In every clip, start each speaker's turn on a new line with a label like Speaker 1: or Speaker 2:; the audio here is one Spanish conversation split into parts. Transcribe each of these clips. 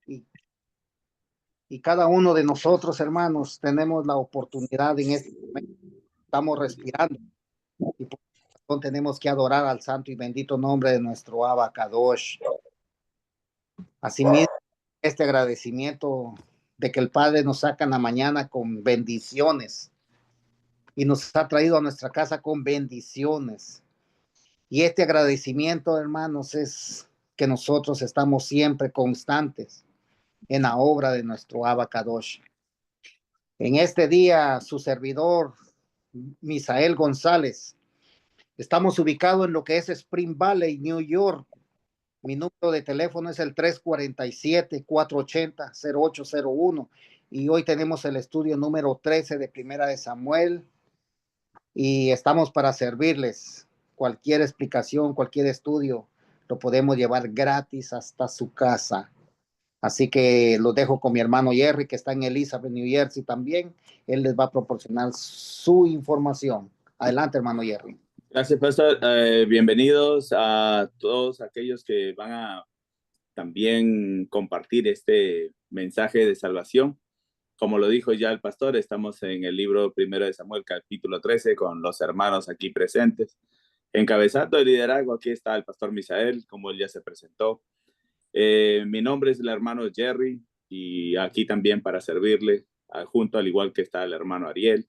Speaker 1: y, y cada uno de nosotros, hermanos, tenemos la oportunidad en este momento, estamos respirando y por eso tenemos que adorar al santo y bendito nombre de nuestro Abba Kadosh. Asimismo, este agradecimiento de que el Padre nos saca en la mañana con bendiciones y nos ha traído a nuestra casa con bendiciones. Y este agradecimiento, hermanos, es que nosotros estamos siempre constantes en la obra de nuestro Abba Kadosh. En este día, su servidor, Misael González, estamos ubicados en lo que es Spring Valley, New York. Mi número de teléfono es el 347-480-0801 y hoy tenemos el estudio número 13 de Primera de Samuel y estamos para servirles. Cualquier explicación, cualquier estudio, lo podemos llevar gratis hasta su casa. Así que lo dejo con mi hermano Jerry, que está en Elizabeth, New Jersey también. Él les va a proporcionar su información. Adelante, hermano Jerry.
Speaker 2: Gracias, pastor. Bienvenidos a todos aquellos que van a también compartir este mensaje de salvación. Como lo dijo ya el pastor, estamos en el libro primero de Samuel, capítulo 13, con los hermanos aquí presentes. Encabezando el liderazgo, aquí está el pastor Misael, como él ya se presentó. Mi nombre es el hermano Jerry y aquí también para servirle, junto al igual que está el hermano Ariel,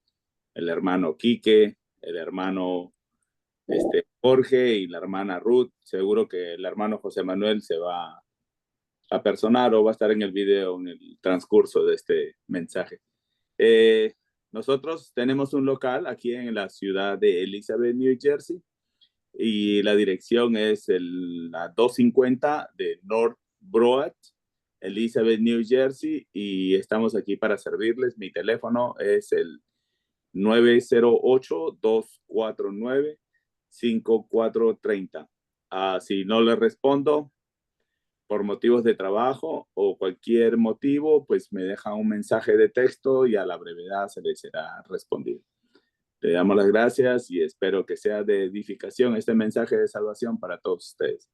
Speaker 2: el hermano Quique, el hermano Jorge y la hermana Ruth. Seguro que el hermano José Manuel se va a personar o va a estar en el video en el transcurso de este mensaje. Nosotros tenemos un local aquí en la ciudad de Elizabeth, New Jersey, y la dirección es la 250 de North Broad, Elizabeth, New Jersey, y estamos aquí para servirles. Mi teléfono es el 908-249-5430. Si no le respondo por motivos de trabajo o cualquier motivo, pues me deja un mensaje de texto y a la brevedad se le será respondido. Le damos las gracias y espero que sea de edificación este mensaje de salvación para todos ustedes.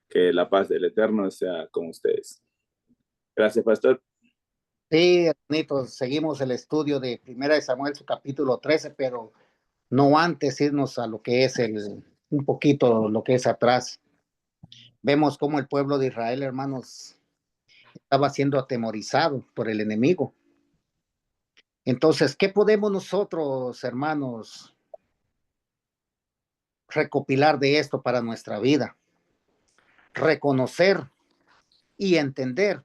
Speaker 2: Que la paz del Eterno sea con ustedes. Gracias, pastor.
Speaker 1: Sí, hermanitos, seguimos el estudio de Primera de Samuel, su capítulo 13, pero no antes irnos a lo que es un poquito lo que es atrás. Vemos cómo el pueblo de Israel, hermanos, estaba siendo atemorizado por el enemigo. Entonces, ¿qué podemos nosotros, hermanos, recopilar de esto para nuestra vida? Reconocer y entender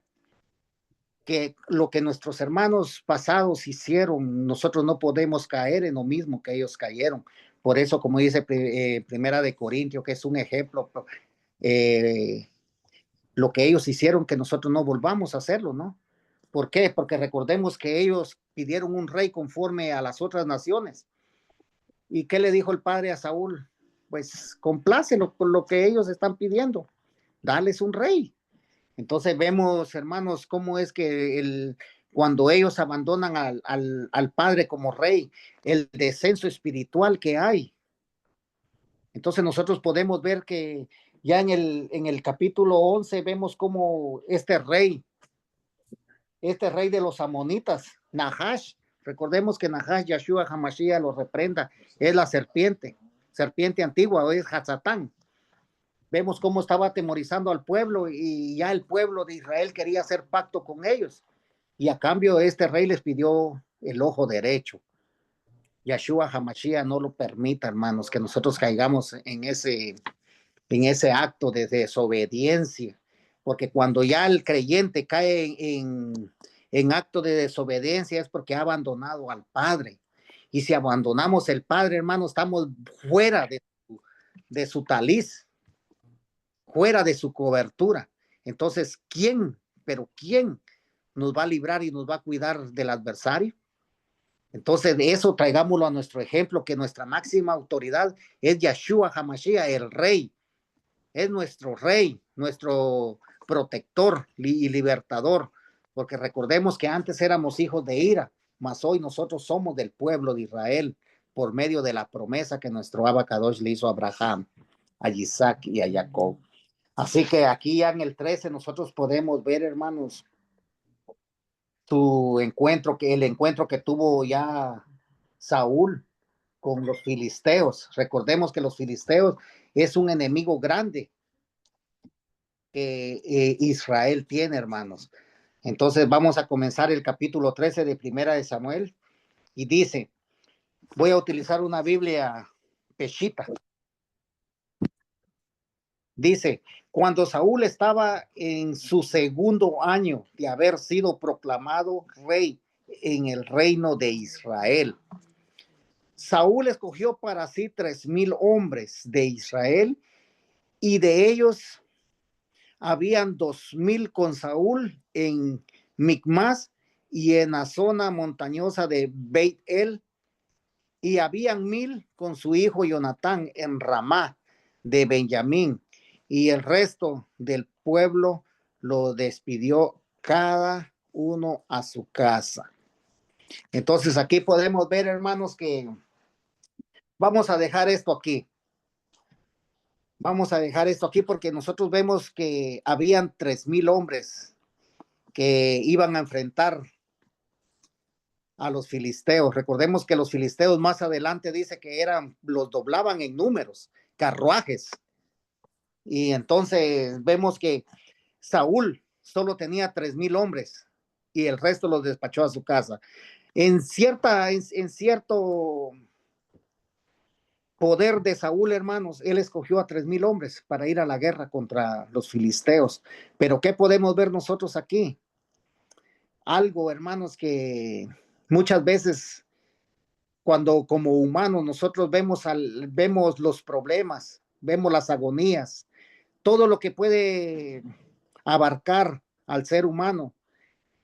Speaker 1: que lo que nuestros hermanos pasados hicieron, nosotros no podemos caer en lo mismo que ellos cayeron. Por eso, como dice Primera de Corintios, que es un ejemplo, lo que ellos hicieron, que nosotros no volvamos a hacerlo, ¿no? ¿Por qué? Porque recordemos que ellos pidieron un rey conforme a las otras naciones. ¿Y qué le dijo el padre a Saúl? Pues complácelo por lo que ellos están pidiendo, dales un rey. Entonces vemos, hermanos, cómo es que cuando ellos abandonan al Padre como rey, el descenso espiritual que hay. Entonces nosotros podemos ver que ya en el capítulo 11 vemos cómo este rey de los amonitas, Nahash, recordemos que Nahash, Yahshua Hamashiach lo reprenda, es la serpiente antigua, es Hatzatán. Vemos cómo estaba atemorizando al pueblo y ya el pueblo de Israel quería hacer pacto con ellos. Y a cambio este rey les pidió el ojo derecho. Yahshua Hamashiach no lo permita, hermanos, que nosotros caigamos en ese acto de desobediencia. Porque cuando ya el creyente cae en acto de desobediencia es porque ha abandonado al Padre. Y si abandonamos el Padre, hermanos, estamos fuera de su taliz, fuera de su cobertura. Entonces, ¿quién nos va a librar y nos va a cuidar del adversario? Entonces, de eso traigámoslo a nuestro ejemplo, que nuestra máxima autoridad es Yahshua Hamashiach, el Rey. Es nuestro Rey, nuestro protector y libertador, porque recordemos que antes éramos hijos de ira, mas hoy nosotros somos del pueblo de Israel, por medio de la promesa que nuestro Abba Kadosh le hizo a Abraham, a Isaac y a Jacob. Así que aquí ya en el 13 nosotros podemos ver, hermanos, el encuentro que tuvo ya Saúl con los filisteos. Recordemos que los filisteos es un enemigo grande que Israel tiene, hermanos. Entonces vamos a comenzar el capítulo 13 de Primera de Samuel y dice, voy a utilizar una Biblia Peshitta. Dice, cuando Saúl estaba en su segundo año de haber sido proclamado rey en el reino de Israel, Saúl escogió para sí 3,000 hombres de Israel y de ellos habían 2,000 con Saúl en Micmas y en la zona montañosa de Beit El, y habían 1,000 con su hijo Jonatán en Ramá de Benjamín, y el resto del pueblo lo despidió cada uno a su casa. Entonces aquí podemos ver, hermanos, que vamos a dejar esto aquí. Vamos a dejar esto aquí porque nosotros vemos que habían 3,000 hombres que iban a enfrentar a los filisteos. Recordemos que los filisteos más adelante dice que los doblaban en números, carruajes. Y entonces vemos que Saúl solo tenía 3,000 hombres y el resto los despachó a su casa. En cierto poder de Saúl, hermanos, él escogió a 3,000 hombres para ir a la guerra contra los filisteos. Pero ¿qué podemos ver nosotros aquí? Algo, hermanos, que muchas veces cuando como humanos nosotros vemos los problemas, vemos las agonías, todo lo que puede abarcar al ser humano.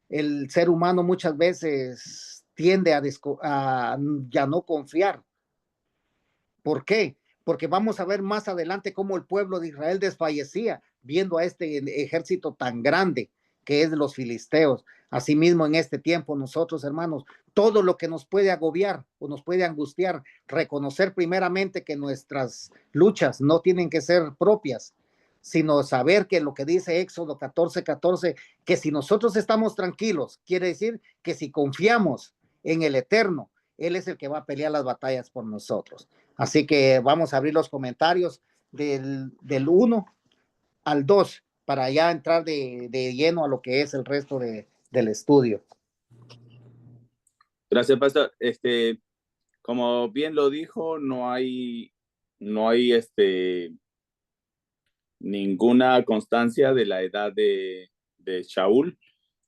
Speaker 1: El ser humano muchas veces tiende a ya no confiar. ¿Por qué? Porque vamos a ver más adelante cómo el pueblo de Israel desfallecía viendo a este ejército tan grande que es de los filisteos. Asimismo, en este tiempo nosotros, hermanos, todo lo que nos puede agobiar o nos puede angustiar, reconocer primeramente que nuestras luchas no tienen que ser propias, sino saber que lo que dice Éxodo 14:14, que si nosotros estamos tranquilos, quiere decir que si confiamos en el Eterno, Él es el que va a pelear las batallas por nosotros. Así que vamos a abrir los comentarios del 1 al 2 para ya entrar de lleno a lo que es el resto del estudio.
Speaker 2: Gracias, pastor. Como bien lo dijo, no hay ninguna constancia de la edad de Shaul,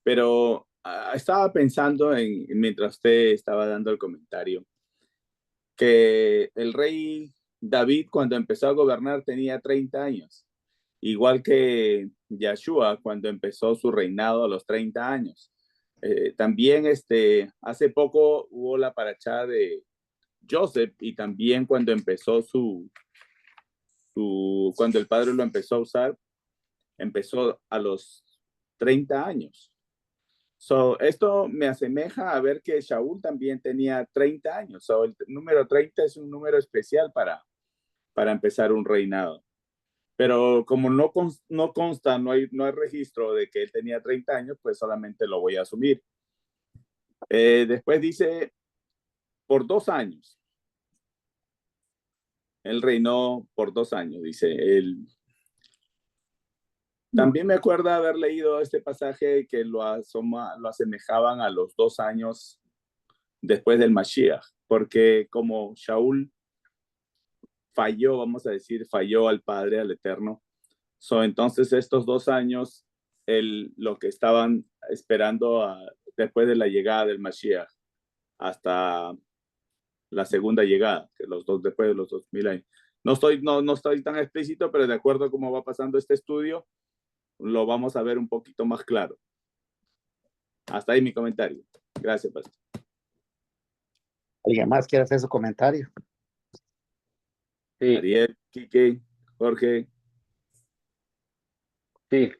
Speaker 2: pero estaba pensando mientras usted estaba dando el comentario, que el rey David cuando empezó a gobernar tenía 30 años, igual que Yahshua cuando empezó su reinado a los 30 años. También hace poco hubo la paracha de Joseph y también cuando empezó cuando el padre lo empezó a usar, empezó a los 30 años. Esto me asemeja a ver que Shaul también tenía 30 años. El número 30 es un número especial para empezar un reinado. Pero como no consta, no hay registro de que él tenía 30 años, pues solamente lo voy a asumir. Después dice, por 2 años. Él reinó por 2 años, dice él. También me acuerdo haber leído este pasaje que lo asemejaban a los 2 años después del Mashiach, porque como Shaul falló, vamos a decir, falló al Padre, al Eterno, entonces estos 2 años, lo que estaban esperando después de la llegada del Mashiach hasta la segunda llegada, que después de los 2000 años. No estoy tan explícito, pero de acuerdo a cómo va pasando este estudio, lo vamos a ver un poquito más claro. Hasta ahí mi comentario. Gracias, pastor.
Speaker 1: ¿Alguien más quiere hacer su comentario?
Speaker 2: Sí. Ariel, Quique, Jorge.
Speaker 3: Sí,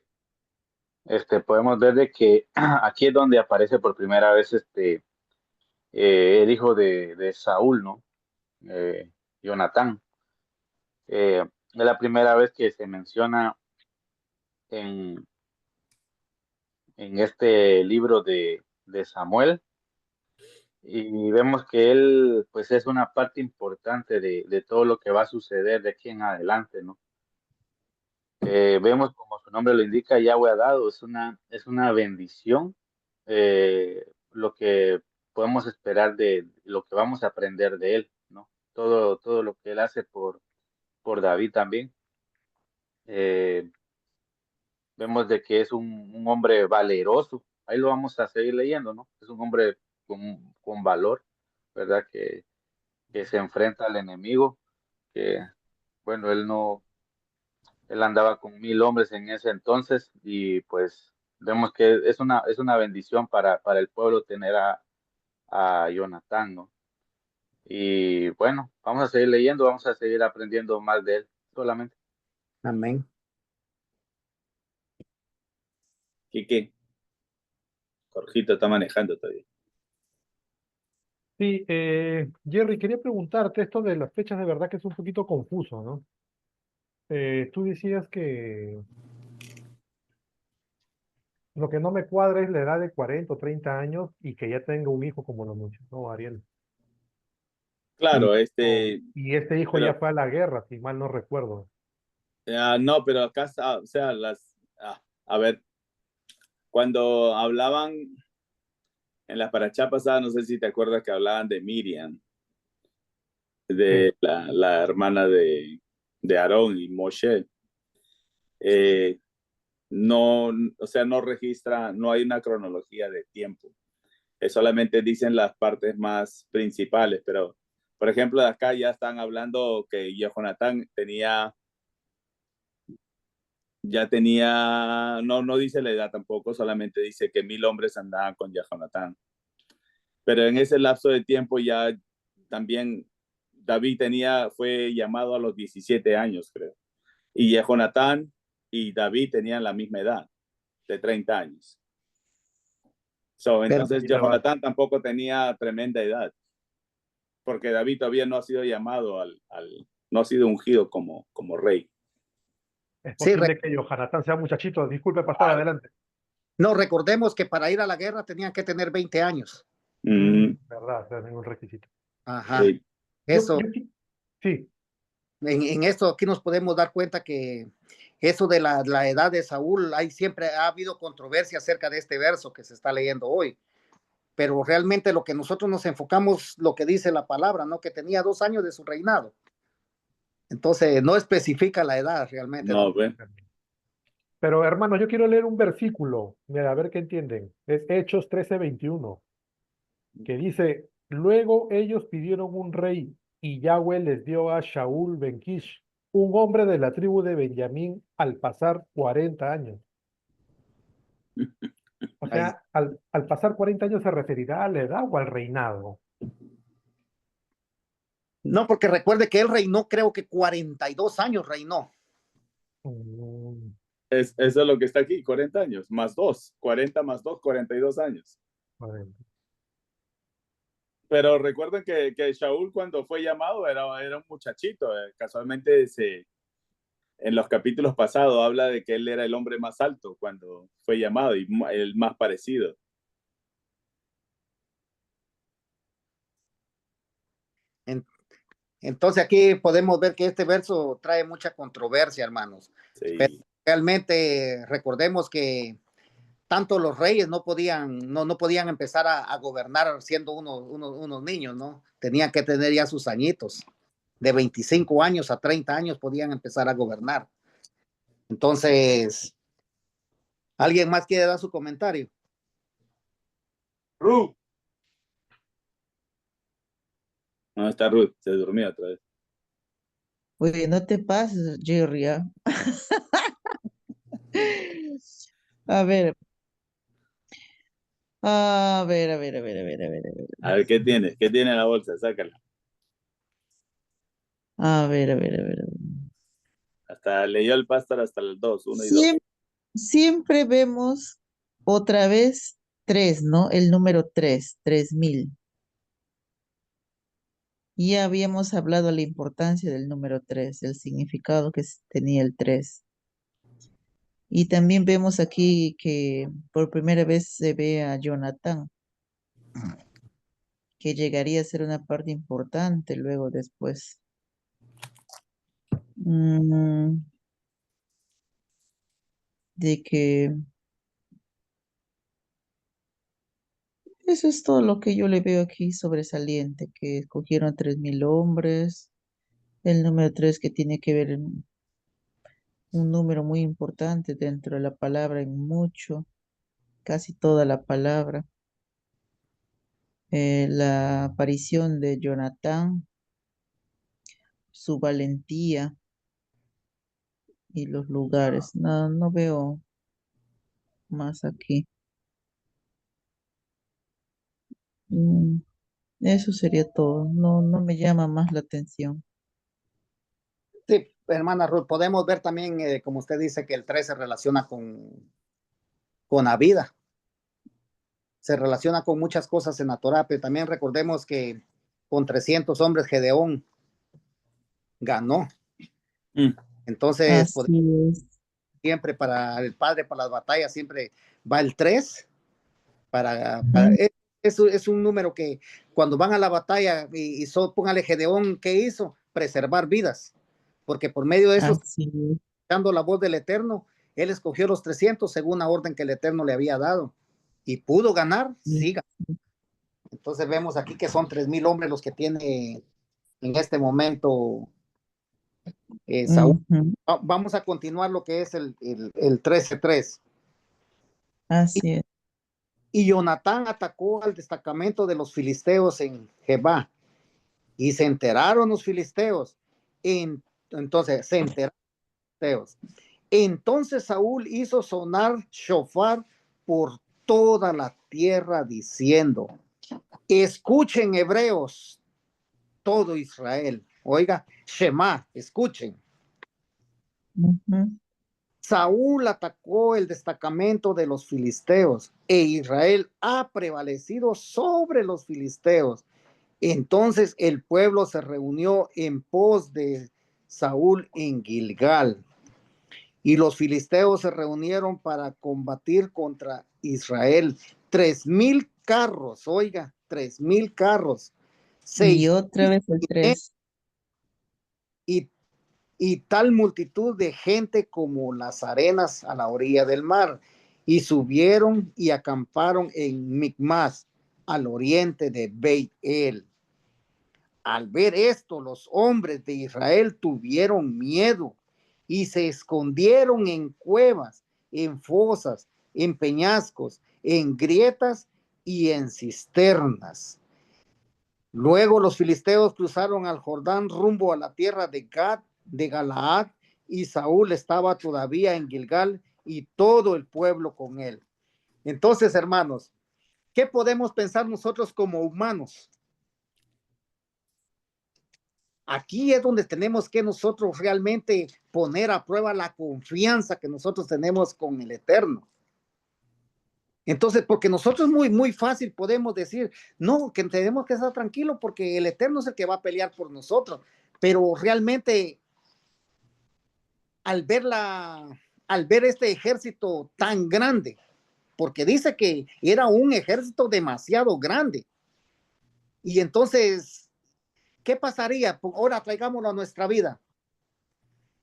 Speaker 3: podemos ver de que aquí es donde aparece por primera vez el hijo de Saúl, ¿no? Jonatán. Es la primera vez que se menciona en este libro de de Samuel, y vemos que él pues es una parte importante de todo lo que va a suceder de aquí en adelante, ¿no? Vemos como su nombre lo indica, Yahweh ha dado, es una bendición, lo que podemos esperar de lo que vamos a aprender de él, ¿no? Todo lo que él hace por David también. Eh, Vemos de que es un hombre valeroso, ahí lo vamos a seguir leyendo, ¿no? Es un hombre con valor, ¿verdad? Que se enfrenta al enemigo, que, bueno, él andaba con 1000 hombres en ese entonces y pues vemos que es una bendición para el pueblo tener a Jonatán, ¿no? Y bueno, vamos a seguir leyendo, vamos a seguir aprendiendo más de él solamente.
Speaker 1: Amén.
Speaker 2: ¿Qué? Jorgito está manejando todavía.
Speaker 4: Sí, Jerry, quería preguntarte esto de las fechas, de verdad que es un poquito confuso, ¿no? Tú decías que lo que no me cuadra es la edad de 40 o 30 años y que ya tenga un hijo como lo mencionó Ariel.
Speaker 2: Claro,
Speaker 4: Y este hijo ya
Speaker 2: pero
Speaker 4: fue a la guerra, si mal no recuerdo.
Speaker 2: no, pero acá está, o sea, a ver, cuando hablaban en la paracha pasada, no sé si te acuerdas que hablaban de Miriam,
Speaker 4: Sí.
Speaker 2: de la hermana de Aarón y Moshe. Eh, no, o sea, no registra, no hay una cronología de tiempo. Solamente dicen las partes más principales, pero por ejemplo, de acá ya están hablando que Jonatán ya tenía, no dice la edad tampoco, solamente dice que 1000 hombres andaban con Jonatán. Pero en ese lapso de tiempo ya también David fue llamado a los 17 años, creo. Y Jonatán y David tenían la misma edad, de 30 años.
Speaker 1: Pero,
Speaker 2: Entonces,
Speaker 4: Ya va.
Speaker 2: Jonatán tampoco tenía tremenda edad, porque David todavía no ha sido llamado no ha sido ungido como rey.
Speaker 4: Es
Speaker 1: sí,
Speaker 4: posible que Jonatán sea muchachito. Disculpe, pastor,
Speaker 2: Claro.
Speaker 4: adelante.
Speaker 1: no recordemos que para ir a la guerra tenían que tener 20 años.
Speaker 4: Verdad, no es ningún requisito.
Speaker 1: Ajá.
Speaker 2: Sí.
Speaker 1: Eso,
Speaker 4: Sí,
Speaker 1: en esto aquí nos podemos dar cuenta que eso de la edad de Saúl, siempre ha habido controversia acerca de este verso que se está leyendo hoy, pero realmente lo que nosotros nos enfocamos, lo que dice la palabra, ¿no? Que tenía 2 años de su reinado. Entonces, no especifica la edad realmente, ¿no?
Speaker 2: No, ve.
Speaker 4: pero hermano, yo quiero leer un versículo, mira, a ver qué entienden. Es Hechos 13:21, que dice, luego ellos pidieron un rey y Yahweh les dio a Shaul ben Kish, un hombre de la tribu de Benjamín, al pasar 40 años. O
Speaker 1: Ahí.
Speaker 4: sea, al pasar 40 años se referirá a la edad o al reinado.
Speaker 1: No, porque recuerde que él reinó, creo que 42 años reinó.
Speaker 4: Mm,
Speaker 2: Eso es lo que está aquí, 40 años, más 2, 40 más 2, 42 años.
Speaker 4: 40.
Speaker 2: Pero recuerden que Shaul cuando fue llamado era un muchachito. Casualmente en los capítulos pasados habla de que él era el hombre más alto cuando fue llamado y el más parecido.
Speaker 1: Entonces aquí podemos ver que este verso trae mucha controversia, hermanos. Pero
Speaker 2: Sí.
Speaker 1: realmente recordemos que tanto los reyes no podían empezar a gobernar siendo unos niños, ¿no? Tenían que tener ya sus añitos. De 25 años a 30 años podían empezar a gobernar. Entonces, ¿alguien más quiere dar su comentario?
Speaker 2: Ruth. No, está Ruth, se durmió otra vez.
Speaker 5: Oye, no te pases, Jerry. ¿Ah? A ver, a ver, a ver, a ver, a ver, a ver, a ver.
Speaker 2: A ver, ¿qué tiene? ¿Qué tiene en la bolsa? Sácala.
Speaker 5: A ver, a ver, a ver, a ver.
Speaker 2: Hasta leyó el pastor hasta el 2, 1 y 2.
Speaker 5: Siempre vemos otra vez 3, ¿no? El número 3, 3000. Ya habíamos hablado de la importancia del número 3, el significado que tenía el 3. Y también vemos aquí que por primera vez se ve a Jonatán, que llegaría a ser una parte importante luego después. Mm, de que eso es todo lo que yo le veo aquí sobresaliente, que escogieron 3.000 hombres, el número 3 que tiene que ver en un número muy importante dentro de la palabra en mucho, casi toda la palabra. La aparición de Jonatán, su valentía y los lugares. No, no veo más aquí. Mm, eso sería todo. No, no me llama más la atención.
Speaker 1: Sí, hermana Ruth, podemos ver también, como usted dice, que el 3 se relaciona con la vida. Se relaciona con muchas cosas en la Torá, pero también recordemos que con 300 hombres Gedeón ganó. Entonces,
Speaker 5: Así es.
Speaker 1: siempre para el padre, para las batallas, siempre va el 3.
Speaker 5: Ujú.
Speaker 1: Es un número que cuando van a la batalla, póngale Gedeón, ¿qué hizo? Preservar vidas. Porque por medio de eso,
Speaker 5: Así es.
Speaker 1: dando la voz del Eterno, él escogió los 300 según la orden que el Eterno le había dado. Y pudo ganar, sí. Entonces vemos aquí que son 3.000 hombres los que tiene en este momento Saúl.
Speaker 5: Ujú.
Speaker 1: Vamos a continuar lo que es el 13-3.
Speaker 5: Así es.
Speaker 1: Y Jonatán atacó al destacamento de los filisteos en Jebá. Y se enteraron los filisteos. Entonces se enteraron los filisteos. Entonces Saúl hizo sonar shofar por toda la tierra diciendo: escuchen, hebreos, todo Israel. Oiga, Shema, escuchen.
Speaker 5: Ujú.
Speaker 1: Saúl atacó el destacamento de los filisteos e Israel ha prevalecido sobre los filisteos. Entonces el pueblo se reunió en pos de Saúl en Gilgal y los filisteos se reunieron para combatir contra Israel. 3.000 carros, oiga, 3.000 carros,
Speaker 5: Y
Speaker 1: 6
Speaker 5: otra vez el 3.
Speaker 1: y y tal multitud de gente como las arenas a la orilla del mar. Y subieron y acamparon en Micmas, al oriente de Beit-El. Al ver esto, los hombres de Israel tuvieron miedo y se escondieron en cuevas, en fosas, en peñascos, en grietas y en cisternas. Luego los filisteos cruzaron al Jordán rumbo a la tierra de Gad, de Galaad, y Saúl estaba todavía en Gilgal y todo el pueblo con él. Entonces, hermanos, ¿qué podemos pensar nosotros como humanos? Aquí es donde tenemos que nosotros realmente poner a prueba la confianza que nosotros tenemos con el Eterno. Entonces, porque nosotros muy fácil podemos decir, no, que tenemos que estar tranquilos porque el Eterno es el que va a pelear por nosotros. Pero realmente, al ver este ejército tan grande, porque dice que era un ejército demasiado grande, y entonces, ¿qué pasaría? Ahora traigámoslo a nuestra vida.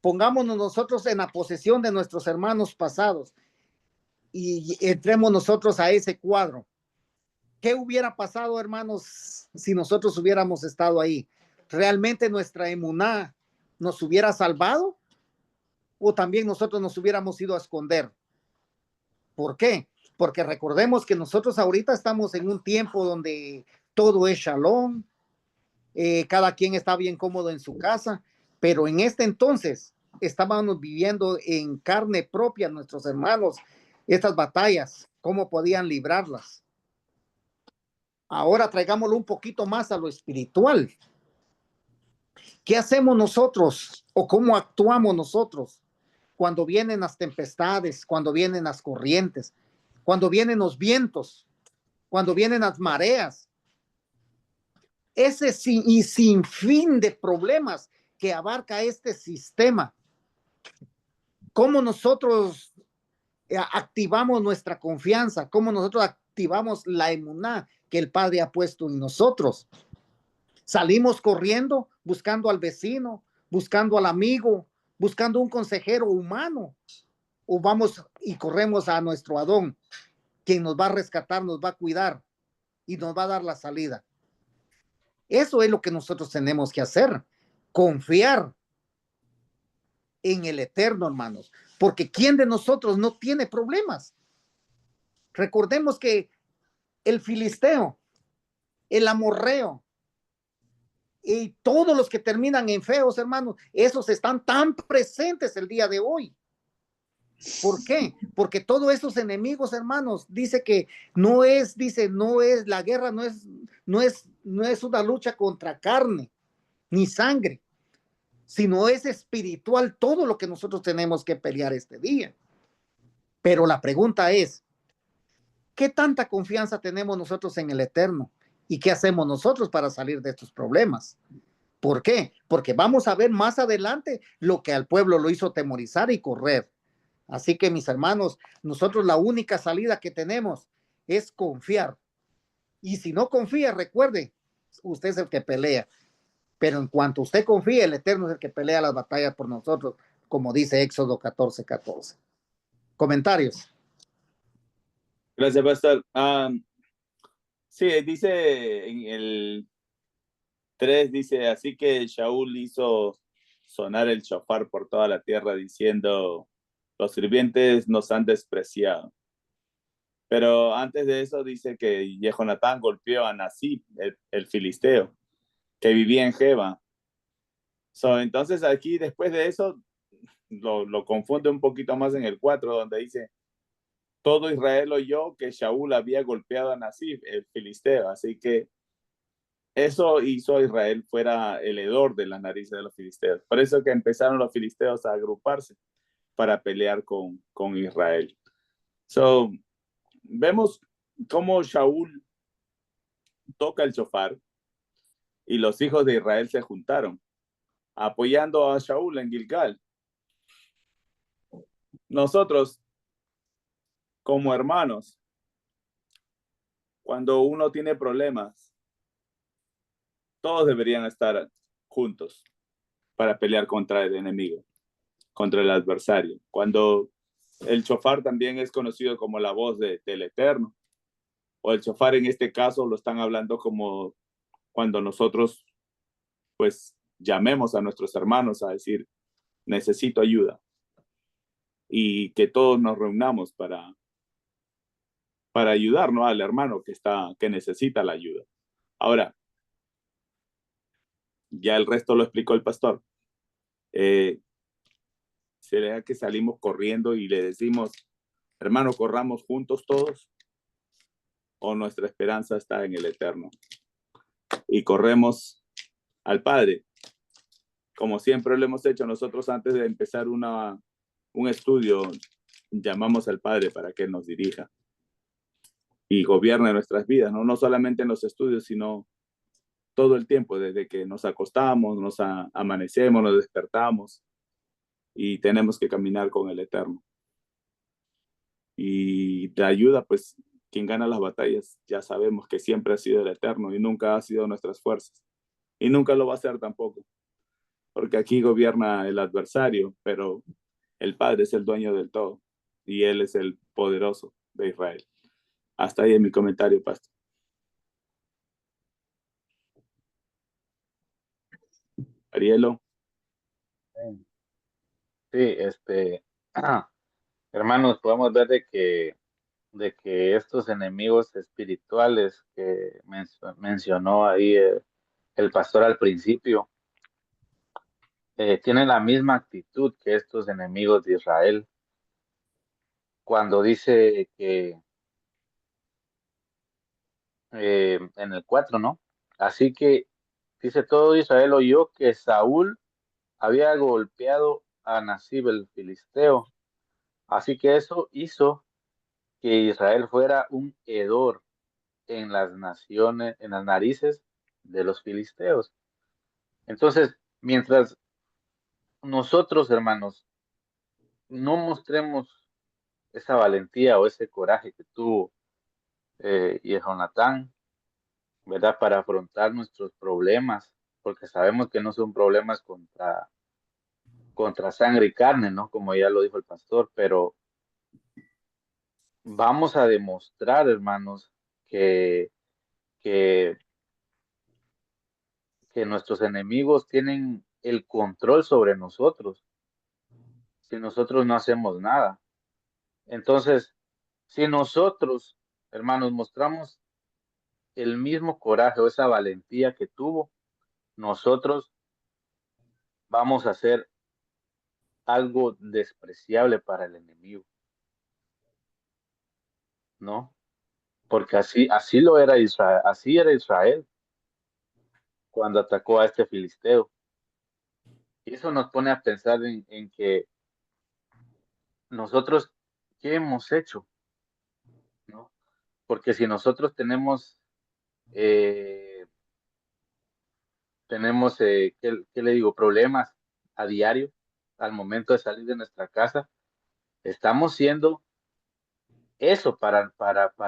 Speaker 1: Pongámonos nosotros en la posesión de nuestros hermanos pasados y entremos nosotros a ese cuadro. ¿Qué hubiera pasado, hermanos, si nosotros hubiéramos estado ahí? ¿Realmente nuestra emuná nos hubiera salvado? ¿O también nosotros nos hubiéramos ido a esconder? ¿Por qué? Porque recordemos que nosotros ahorita estamos en un tiempo donde todo es shalom, cada quien está bien cómodo en su casa, pero en este entonces estábamos viviendo en carne propia nuestros hermanos estas batallas, cómo podían librarlas. Ahora traigámoslo un poquito más a lo espiritual. ¿Qué hacemos nosotros o cómo actuamos nosotros cuando vienen las tempestades, cuando vienen las corrientes, cuando vienen los vientos, cuando vienen las mareas? Ese sin fin de problemas que abarca este sistema. ¿Cómo nosotros activamos nuestra confianza, cómo nosotros activamos la emuná que el Padre ha puesto en nosotros. Salimos corriendo buscando al vecino, buscando al amigo, buscando un consejero humano, o vamos y corremos a nuestro Adón, quien nos va a rescatar, nos va a cuidar y nos va a dar la salida. Eso es lo que nosotros tenemos que hacer, confiar en el Eterno, hermanos, porque ¿quién de nosotros no tiene problemas? Recordemos que el filisteo, el amorreo y todos los que terminan en feos, hermanos, esos están tan presentes el día de hoy. ¿Por qué? Porque todos esos enemigos, hermanos, dice que no es, la guerra no es una lucha contra carne ni sangre, sino es espiritual todo lo que nosotros tenemos que pelear este día. Pero la pregunta es, ¿qué tanta confianza tenemos nosotros en el Eterno? ¿Y qué hacemos nosotros para salir de estos problemas? ¿Por qué? Porque vamos a ver más adelante lo que al pueblo lo hizo temorizar y correr. Así que, mis hermanos, nosotros la única salida que tenemos es confiar. Y si no confía, recuerde, usted es el que pelea. Pero en cuanto usted confíe, el Eterno es el que pelea las batallas por nosotros, como dice Éxodo 14:14. Comentarios.
Speaker 2: Gracias, pastor. Sí, dice en el 3, dice, así que Shaul hizo sonar el shofar por toda la tierra diciendo, los sirvientes nos han despreciado. Pero antes de eso dice que Jehonatán golpeó a Nasib, el filisteo, que vivía en Geba. Entonces aquí después de eso lo confunde un poquito más en el 4, donde dice, todo Israel oyó que Shaul había golpeado a Nasib, el filisteo. Así que eso hizo a Israel fuera el hedor de las narices de los filisteos. Por eso que empezaron los filisteos a agruparse para pelear con Israel. Vemos cómo Shaul toca el shofar y los hijos de Israel se juntaron, apoyando a Shaul en Gilgal. Nosotros, como hermanos, cuando uno tiene problemas, todos deberían estar juntos para pelear contra el enemigo, contra el adversario. Cuando el shofar también es conocido como la voz del Eterno, o el shofar en este caso lo están hablando como cuando nosotros pues llamemos a nuestros hermanos a decir, necesito ayuda, y que todos nos reunamos para ayudarnos al hermano que necesita la ayuda. Ahora, ya el resto lo explicó el pastor. ¿Será que salimos corriendo y le decimos, hermano, corramos juntos todos? ¿O nuestra esperanza está en el Eterno? Y corremos al Padre, como siempre lo hemos hecho nosotros antes de empezar un estudio, llamamos al Padre para que nos dirija y gobierne nuestras vidas, ¿no? No solamente en los estudios, sino todo el tiempo, desde que nos acostamos, nos amanecemos, nos despertamos, y tenemos que caminar con el Eterno. Y de ayuda, pues, quien gana las batallas, ya sabemos que siempre ha sido el Eterno y nunca ha sido nuestras fuerzas. Y nunca lo va a ser tampoco, porque aquí gobierna el adversario, pero el Padre es el dueño del todo y Él es el poderoso de Israel. Hasta ahí en mi comentario, pastor. Arielo.
Speaker 3: Sí, hermanos, podemos ver de que estos enemigos espirituales que mencionó ahí el pastor al principio, tienen la misma actitud que estos enemigos de Israel. Cuando dice que en el 4, ¿no? Así que dice, todo Israel oyó que Saúl había golpeado a Nasib el filisteo. Así que eso hizo que Israel fuera un hedor en las naciones, en las narices de los filisteos. Entonces, mientras nosotros, hermanos, no mostremos esa valentía o ese coraje que tuvo y Jonatán, ¿verdad? Para afrontar nuestros problemas, porque sabemos que no son problemas contra sangre y carne, ¿no? Como ya lo dijo el pastor, pero vamos a demostrar, hermanos, que, que, que nuestros enemigos tienen el control sobre nosotros si nosotros no hacemos nada. Entonces, si nosotros, hermanos, mostramos el mismo coraje o esa valentía que tuvo, nosotros vamos a hacer algo despreciable para el enemigo, ¿no? Porque así lo era Israel, así era Israel cuando atacó a este filisteo. Y eso nos pone a pensar en que nosotros, ¿qué hemos hecho? ¿No? Porque si nosotros eh, ¿qué le digo? Problemas a diario, al momento de salir de nuestra casa, estamos siendo eso para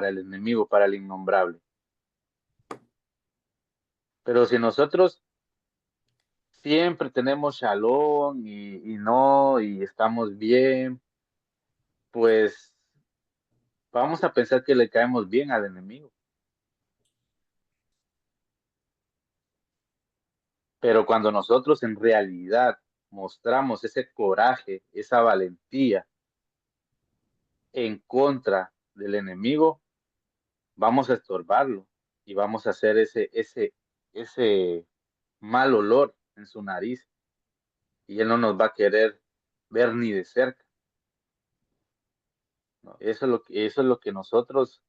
Speaker 3: el enemigo, para el innombrable. Pero si nosotros siempre tenemos shalom y estamos bien, pues vamos a pensar que le caemos bien al enemigo. Pero cuando nosotros en realidad mostramos ese coraje, esa valentía en contra del enemigo, vamos a estorbarlo y vamos a hacer ese mal olor en su nariz y él no nos va a querer ver ni de cerca, ¿no? Eso es lo que nosotros,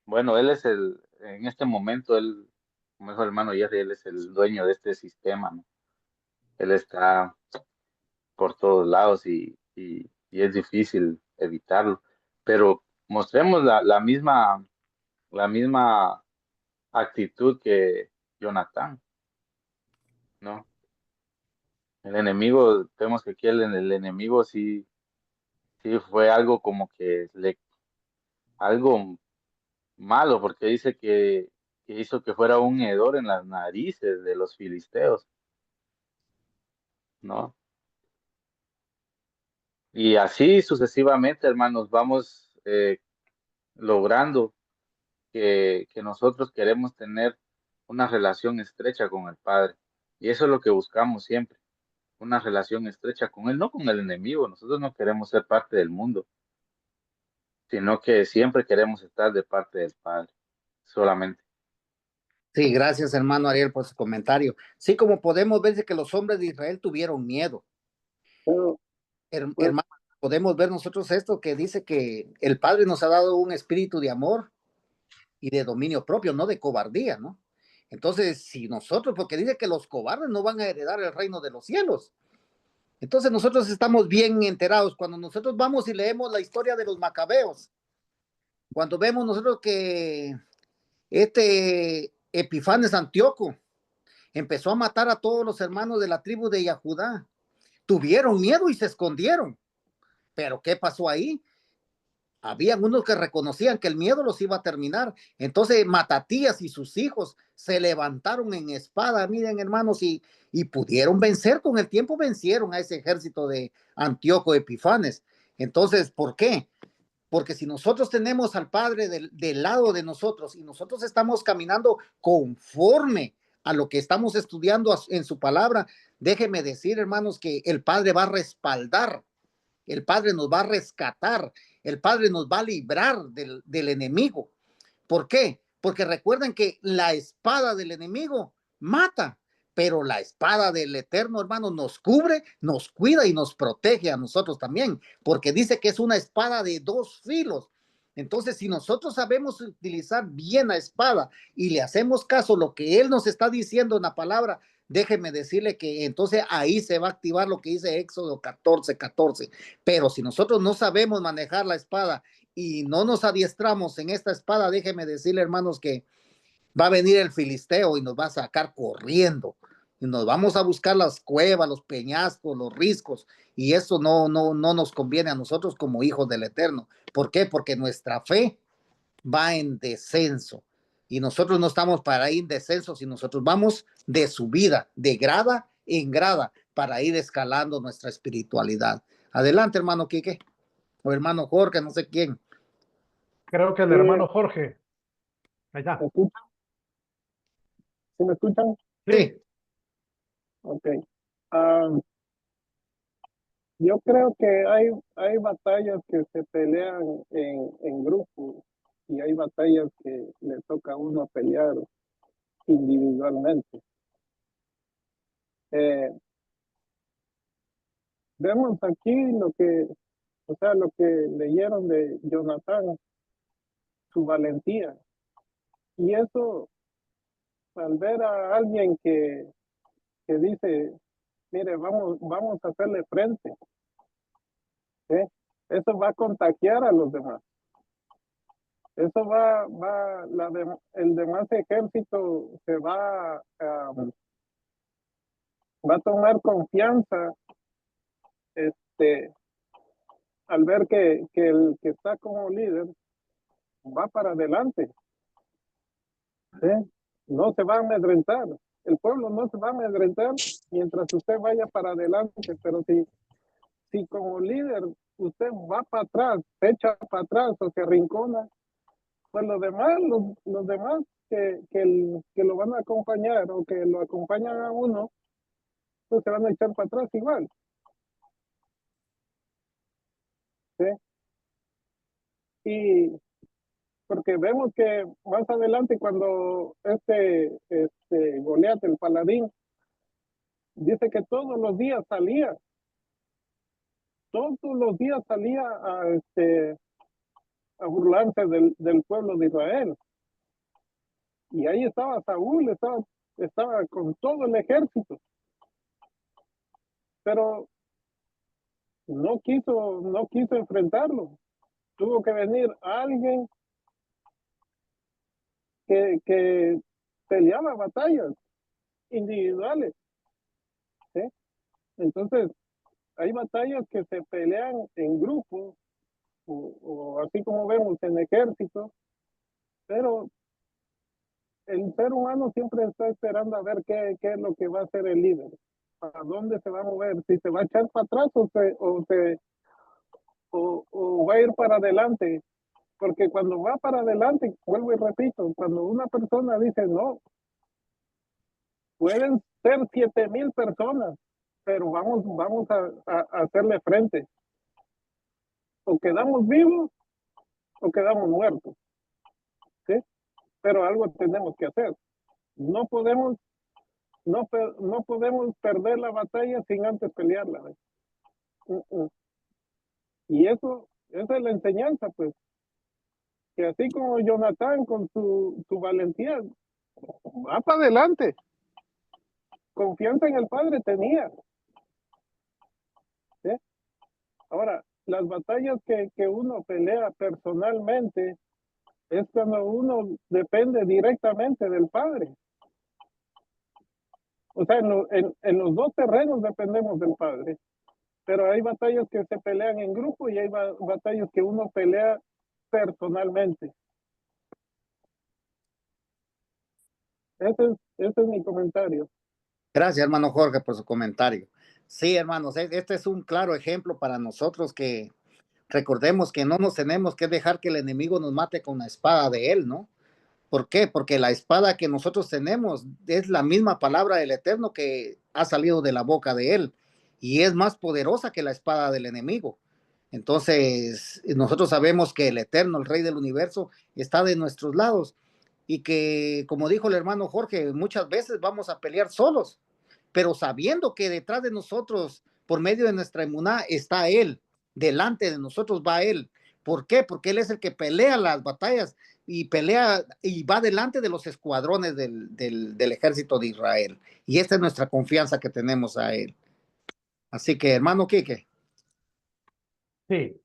Speaker 3: bueno, en este momento, como dijo el hermano Jerry, él es el dueño de este sistema, ¿no? Él está por todos lados y es difícil evitarlo, pero mostremos la misma actitud que Jonatán, ¿no? El enemigo, vemos que aquí el enemigo sí fue algo como que algo malo, porque dice que hizo que fuera un hedor en las narices de los filisteos, ¿no? Y así sucesivamente, hermanos, vamos logrando que nosotros queremos tener una relación estrecha con el Padre. Y eso es lo que buscamos siempre, una relación estrecha con Él, no con el enemigo. Nosotros no queremos ser parte del mundo, sino que siempre queremos estar de parte del Padre, solamente.
Speaker 1: Sí, gracias hermano Ariel por su comentario. Sí, como podemos ver que los hombres de Israel tuvieron miedo. Hermano, podemos ver nosotros esto que dice que el Padre nos ha dado un espíritu de amor y de dominio propio, no de cobardía, ¿no? Entonces, si nosotros, porque dice que los cobardes no van a heredar el reino de los cielos. Entonces nosotros estamos bien enterados. Cuando nosotros vamos y leemos la historia de los macabeos, cuando vemos nosotros que este Epifanes Antíoco empezó a matar a todos los hermanos de la tribu de Yahudá, tuvieron miedo y se escondieron. Pero ¿qué pasó ahí? Habían unos que reconocían que el miedo los iba a terminar. Entonces Matatías y sus hijos se levantaron en espada, miren hermanos, y pudieron vencer. Con el tiempo vencieron a ese ejército de Antíoco Epifanes. Entonces, ¿por qué? Porque si nosotros tenemos al Padre del lado de nosotros y nosotros estamos caminando conforme a lo que estamos estudiando en su palabra, déjeme decir, hermanos, que el Padre va a respaldar, el Padre nos va a rescatar, el Padre nos va a librar del enemigo. ¿Por qué? Porque recuerden que la espada del enemigo mata, pero la espada del Eterno, hermano, nos cubre, nos cuida y nos protege a nosotros también, porque dice que es una espada de dos filos. Entonces, si nosotros sabemos utilizar bien la espada y le hacemos caso a lo que Él nos está diciendo en la palabra, déjeme decirle que entonces ahí se va a activar lo que dice Éxodo 14:14. Pero si nosotros no sabemos manejar la espada y no nos adiestramos en esta espada, déjeme decirle, hermanos, que va a venir el filisteo y nos va a sacar corriendo. y nos vamos a buscar las cuevas, los peñascos, los riscos, y eso no nos conviene a nosotros como hijos del Eterno. ¿Por qué? Porque nuestra fe va en descenso, y nosotros no estamos para ir en descenso, sino nosotros vamos de subida, de grada en grada, para ir escalando nuestra espiritualidad. Adelante, hermano Quique, o hermano Jorge, no sé quién.
Speaker 4: Creo que el hermano Jorge. Allá.
Speaker 6: ¿Me escuchan? ¿Sí me escuchan?
Speaker 1: Sí.
Speaker 6: Ok. Ah, yo creo que hay batallas que se pelean en grupo y hay batallas que le toca a uno pelear individualmente. Vemos aquí lo que leyeron de Jonatán, su valentía. Y eso, al ver a alguien que dice, mire, vamos a hacerle frente, ¿eh? Eso va a contagiar a los demás. Eso el demás ejército se va a tomar confianza, al ver que el que está como líder va para adelante, ¿sí? No se va a amedrentar. El pueblo no se va a amedrentar mientras usted vaya para adelante, pero si como líder usted va para atrás, se echa para atrás o se arrincona, pues los demás que lo van a acompañar o que lo acompañan a uno, pues se van a echar para atrás igual, ¿sí? Y porque vemos que más adelante cuando Goliat, el paladín, dice que todos los días salía a burlarse del pueblo de Israel. Y ahí estaba Saúl, estaba con todo el ejército, pero no quiso enfrentarlo. Tuvo que venir alguien que peleaba batallas individuales, ¿sí? Entonces, hay batallas que se pelean en grupo, o así como vemos en ejército, pero el ser humano siempre está esperando a ver qué es lo que va a hacer el líder, a dónde se va a mover, si se va a echar para atrás o va a ir para adelante. Porque cuando va para adelante, vuelvo y repito, cuando una persona dice no, pueden ser 7,000 personas, pero vamos a hacerle frente. O quedamos vivos o quedamos muertos, ¿sí? Pero algo tenemos que hacer. No podemos perder la batalla sin antes pelearla, ¿ves? Y esa es la enseñanza, pues, que así como Jonatán con su valentía va para adelante, confianza en el Padre tenía, ¿sí? Ahora, las batallas que uno pelea personalmente es cuando uno depende directamente del Padre. O sea, en los dos terrenos dependemos del Padre, pero hay batallas que se pelean en grupo y hay batallas que uno pelea personalmente. Ese es mi comentario.
Speaker 1: Gracias, hermano Jorge, por su comentario. Sí, hermanos, este es un claro ejemplo para nosotros, que recordemos que no nos tenemos que dejar que el enemigo nos mate con la espada de él, ¿no? ¿Por qué? Porque la espada que nosotros tenemos es la misma palabra del Eterno que ha salido de la boca de él, y es más poderosa que la espada del enemigo. Entonces, nosotros sabemos que el Eterno, el Rey del universo, está de nuestros lados, y que, como dijo el hermano Jorge, muchas veces vamos a pelear solos, pero sabiendo que detrás de nosotros, por medio de nuestra emuná, está Él, delante de nosotros va Él. ¿Por qué? Porque Él es el que pelea las batallas y pelea y va delante de los escuadrones del ejército de Israel. Y esta es nuestra confianza que tenemos a Él. Así que, hermano Quique.
Speaker 4: Sí,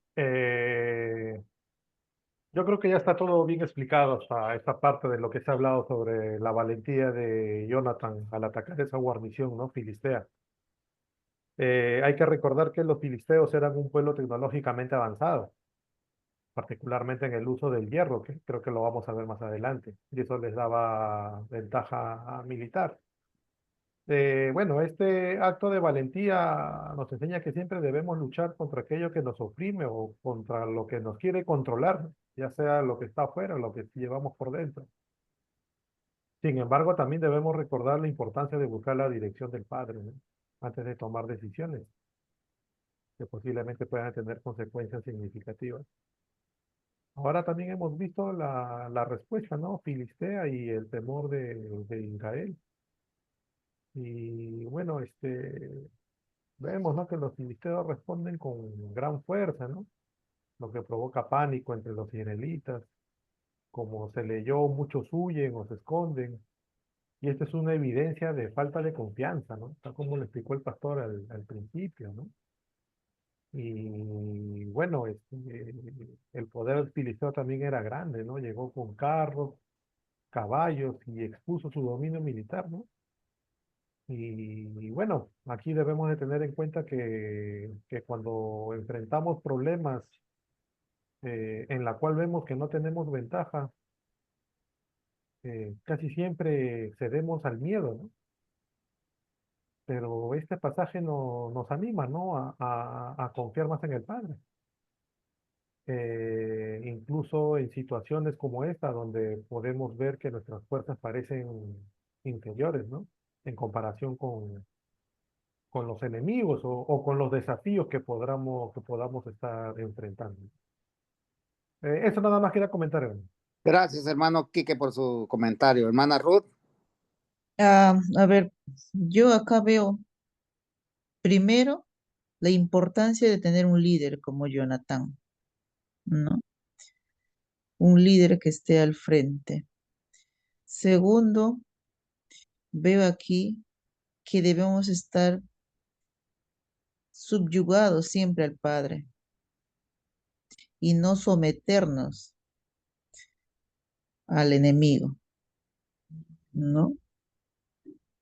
Speaker 4: Yo creo que ya está todo bien explicado hasta esta parte de lo que se ha hablado sobre la valentía de Jonathan al atacar esa guarnición, ¿no? Filistea. Hay que recordar que los filisteos eran un pueblo tecnológicamente avanzado, particularmente en el uso del hierro, que creo que lo vamos a ver más adelante, y eso les daba ventaja militar. Bueno, este acto de valentía nos enseña que siempre debemos luchar contra aquello que nos oprime o contra lo que nos quiere controlar, ya sea lo que está afuera o lo que llevamos por dentro. Sin embargo, también debemos recordar la importancia de buscar la dirección del Padre, ¿no? Antes de tomar decisiones que posiblemente puedan tener consecuencias significativas. Ahora también hemos visto la respuesta, ¿no? Filistea y el temor de Israel. Y bueno, vemos, ¿no? Que los filisteos responden con gran fuerza, ¿no? Lo que provoca pánico entre los israelitas. Como se leyó, muchos huyen o se esconden. Y esto es una evidencia de falta de confianza, ¿no? Tal como lo explicó el pastor al principio, ¿no? Y bueno, el poder filisteo también era grande, ¿no? Llegó con carros, caballos y expuso su dominio militar, ¿no? Y bueno, aquí debemos de tener en cuenta que cuando enfrentamos problemas en la cual vemos que no tenemos ventaja, casi siempre cedemos al miedo, ¿no? Pero este pasaje nos anima, ¿no? A confiar más en el Padre. Incluso en situaciones como esta, donde podemos ver que nuestras fuerzas parecen inferiores, ¿no? En comparación con los enemigos o con los desafíos que podamos estar enfrentando. Eso nada más quería comentar, hermano.
Speaker 1: Gracias, hermano Quique, por su comentario. Hermana Ruth.
Speaker 5: A ver, yo acá veo primero la importancia de tener un líder como Jonathan, ¿no? Un líder que esté al frente. Segundo, veo aquí que debemos estar subyugados siempre al Padre y no someternos al enemigo, ¿no?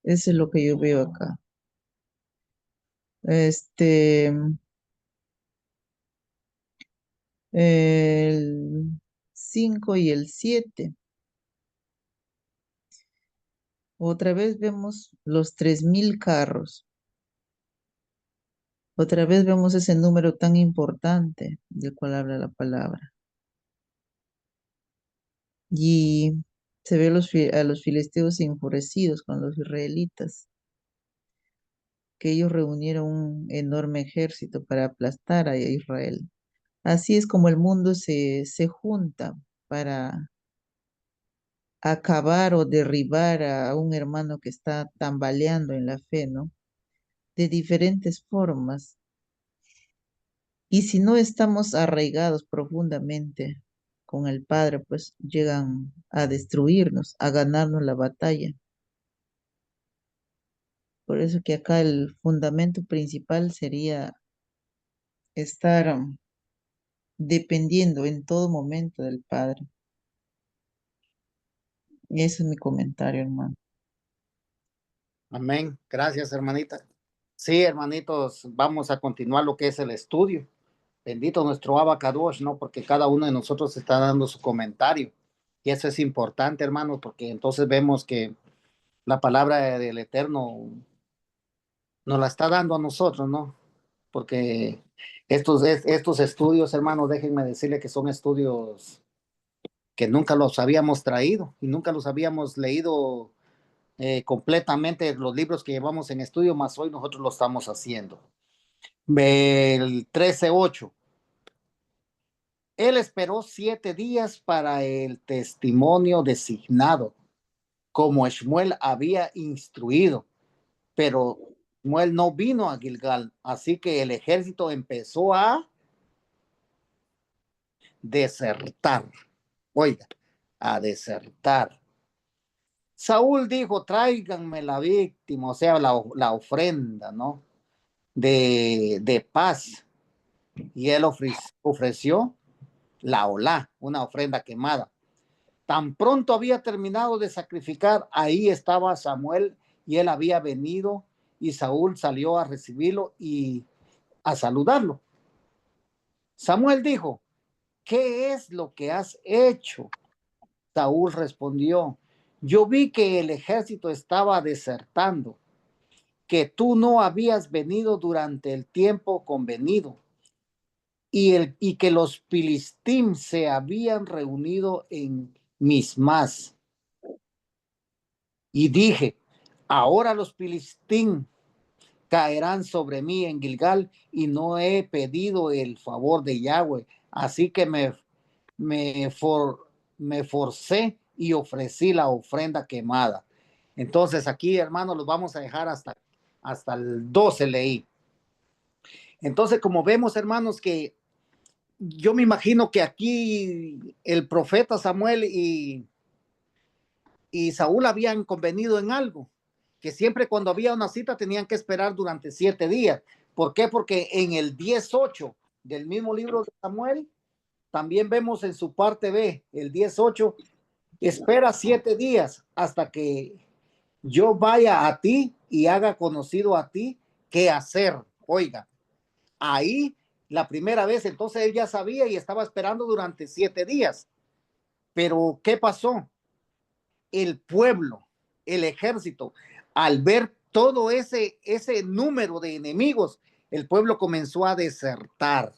Speaker 5: Eso es lo que yo veo acá. Este, el 5 y el 7. Otra vez vemos los 3000 carros. Otra vez vemos ese número tan importante del cual habla la palabra. Y se ve a los filisteos enfurecidos con los israelitas, que ellos reunieron un enorme ejército para aplastar a Israel. Así es como el mundo se junta para acabar o derribar a un hermano que está tambaleando en la fe, ¿no? De diferentes formas. Y si no estamos arraigados profundamente con el Padre, pues llegan a destruirnos, a ganarnos la batalla. Por eso que acá el fundamento principal sería estar dependiendo en todo momento del Padre. Y ese es mi comentario, hermano.
Speaker 1: Amén. Gracias, hermanita. Sí, hermanitos, vamos a continuar lo que es el estudio. Bendito nuestro Abacadosh, ¿no? Porque cada uno de nosotros está dando su comentario. Y eso es importante, hermano, porque entonces vemos que la palabra del Eterno nos la está dando a nosotros, ¿no? Porque estos estudios, hermano, déjenme decirle que son estudios que nunca los habíamos traído y nunca los habíamos leído completamente los libros que llevamos en estudio, más hoy nosotros lo estamos haciendo. El 13:8. Él esperó 7 días para el testimonio designado, como Shmuel había instruido, pero Shmuel no vino a Gilgal, así que el ejército empezó a desertar. Oiga, a desertar. Saúl dijo, tráiganme la víctima, o sea, la ofrenda, ¿no? De paz. Y él ofreció la olá, una ofrenda quemada. Tan pronto había terminado de sacrificar, ahí estaba Samuel y él había venido y Saúl salió a recibirlo y a saludarlo. Samuel dijo, ¿qué es lo que has hecho? Saúl respondió, yo vi que el ejército estaba desertando, que tú no habías venido durante el tiempo convenido y que los filistín se habían reunido en Mismas. Y dije, ahora los filistín caerán sobre mí en Gilgal y no he pedido el favor de Yahweh. Así que me forcé y ofrecí la ofrenda quemada. Entonces aquí, hermanos, los vamos a dejar hasta el 12 leí. Entonces, como vemos, hermanos, que yo me imagino que aquí el profeta Samuel y Saúl habían convenido en algo, que siempre cuando había una cita tenían que esperar durante 7 días. ¿Por qué? Porque en el 10:8 del mismo libro de Samuel, también vemos en su parte B, el 10:8, espera 7 días hasta que yo vaya a ti y haga conocido a ti qué hacer. Oiga, ahí la primera vez, entonces él ya sabía y estaba esperando durante 7 días. Pero ¿qué pasó? El pueblo, el ejército, al ver todo ese número de enemigos, el pueblo comenzó a desertar.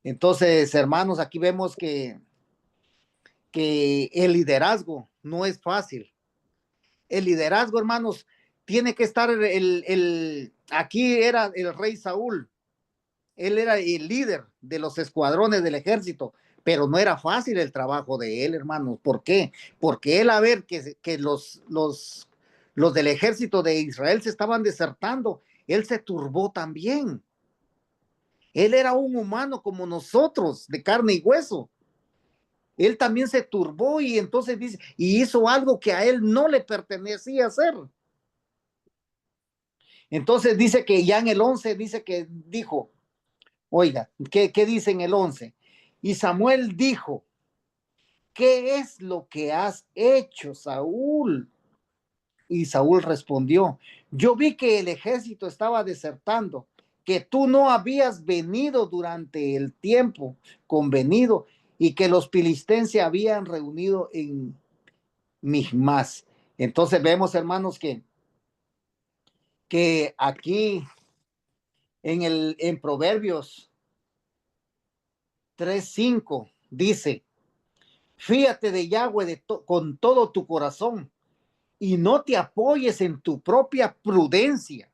Speaker 1: Entonces, hermanos, aquí vemos que el liderazgo no es fácil. El liderazgo, hermanos, tiene que estar aquí era el rey Saúl. Él era el líder de los escuadrones del ejército, pero no era fácil el trabajo de él, hermanos. ¿Por qué? Porque él a ver que los del ejército de Israel se estaban desertando, él se turbó también. Él era un humano como nosotros, de carne y hueso. Él también se turbó y entonces dice, y hizo algo que a él no le pertenecía hacer. Entonces dice que ya en el 11 dice que dijo, oiga, ¿qué dice en el 11? Y Samuel dijo, ¿qué es lo que has hecho, Saúl? Y Saúl respondió, yo vi que el ejército estaba desertando, que tú no habías venido durante el tiempo convenido y que los filisteos se habían reunido en Michmas. Entonces vemos, hermanos, que aquí en Proverbios 3:5 dice, fíjate de Yahweh con todo tu corazón y no te apoyes en tu propia prudencia.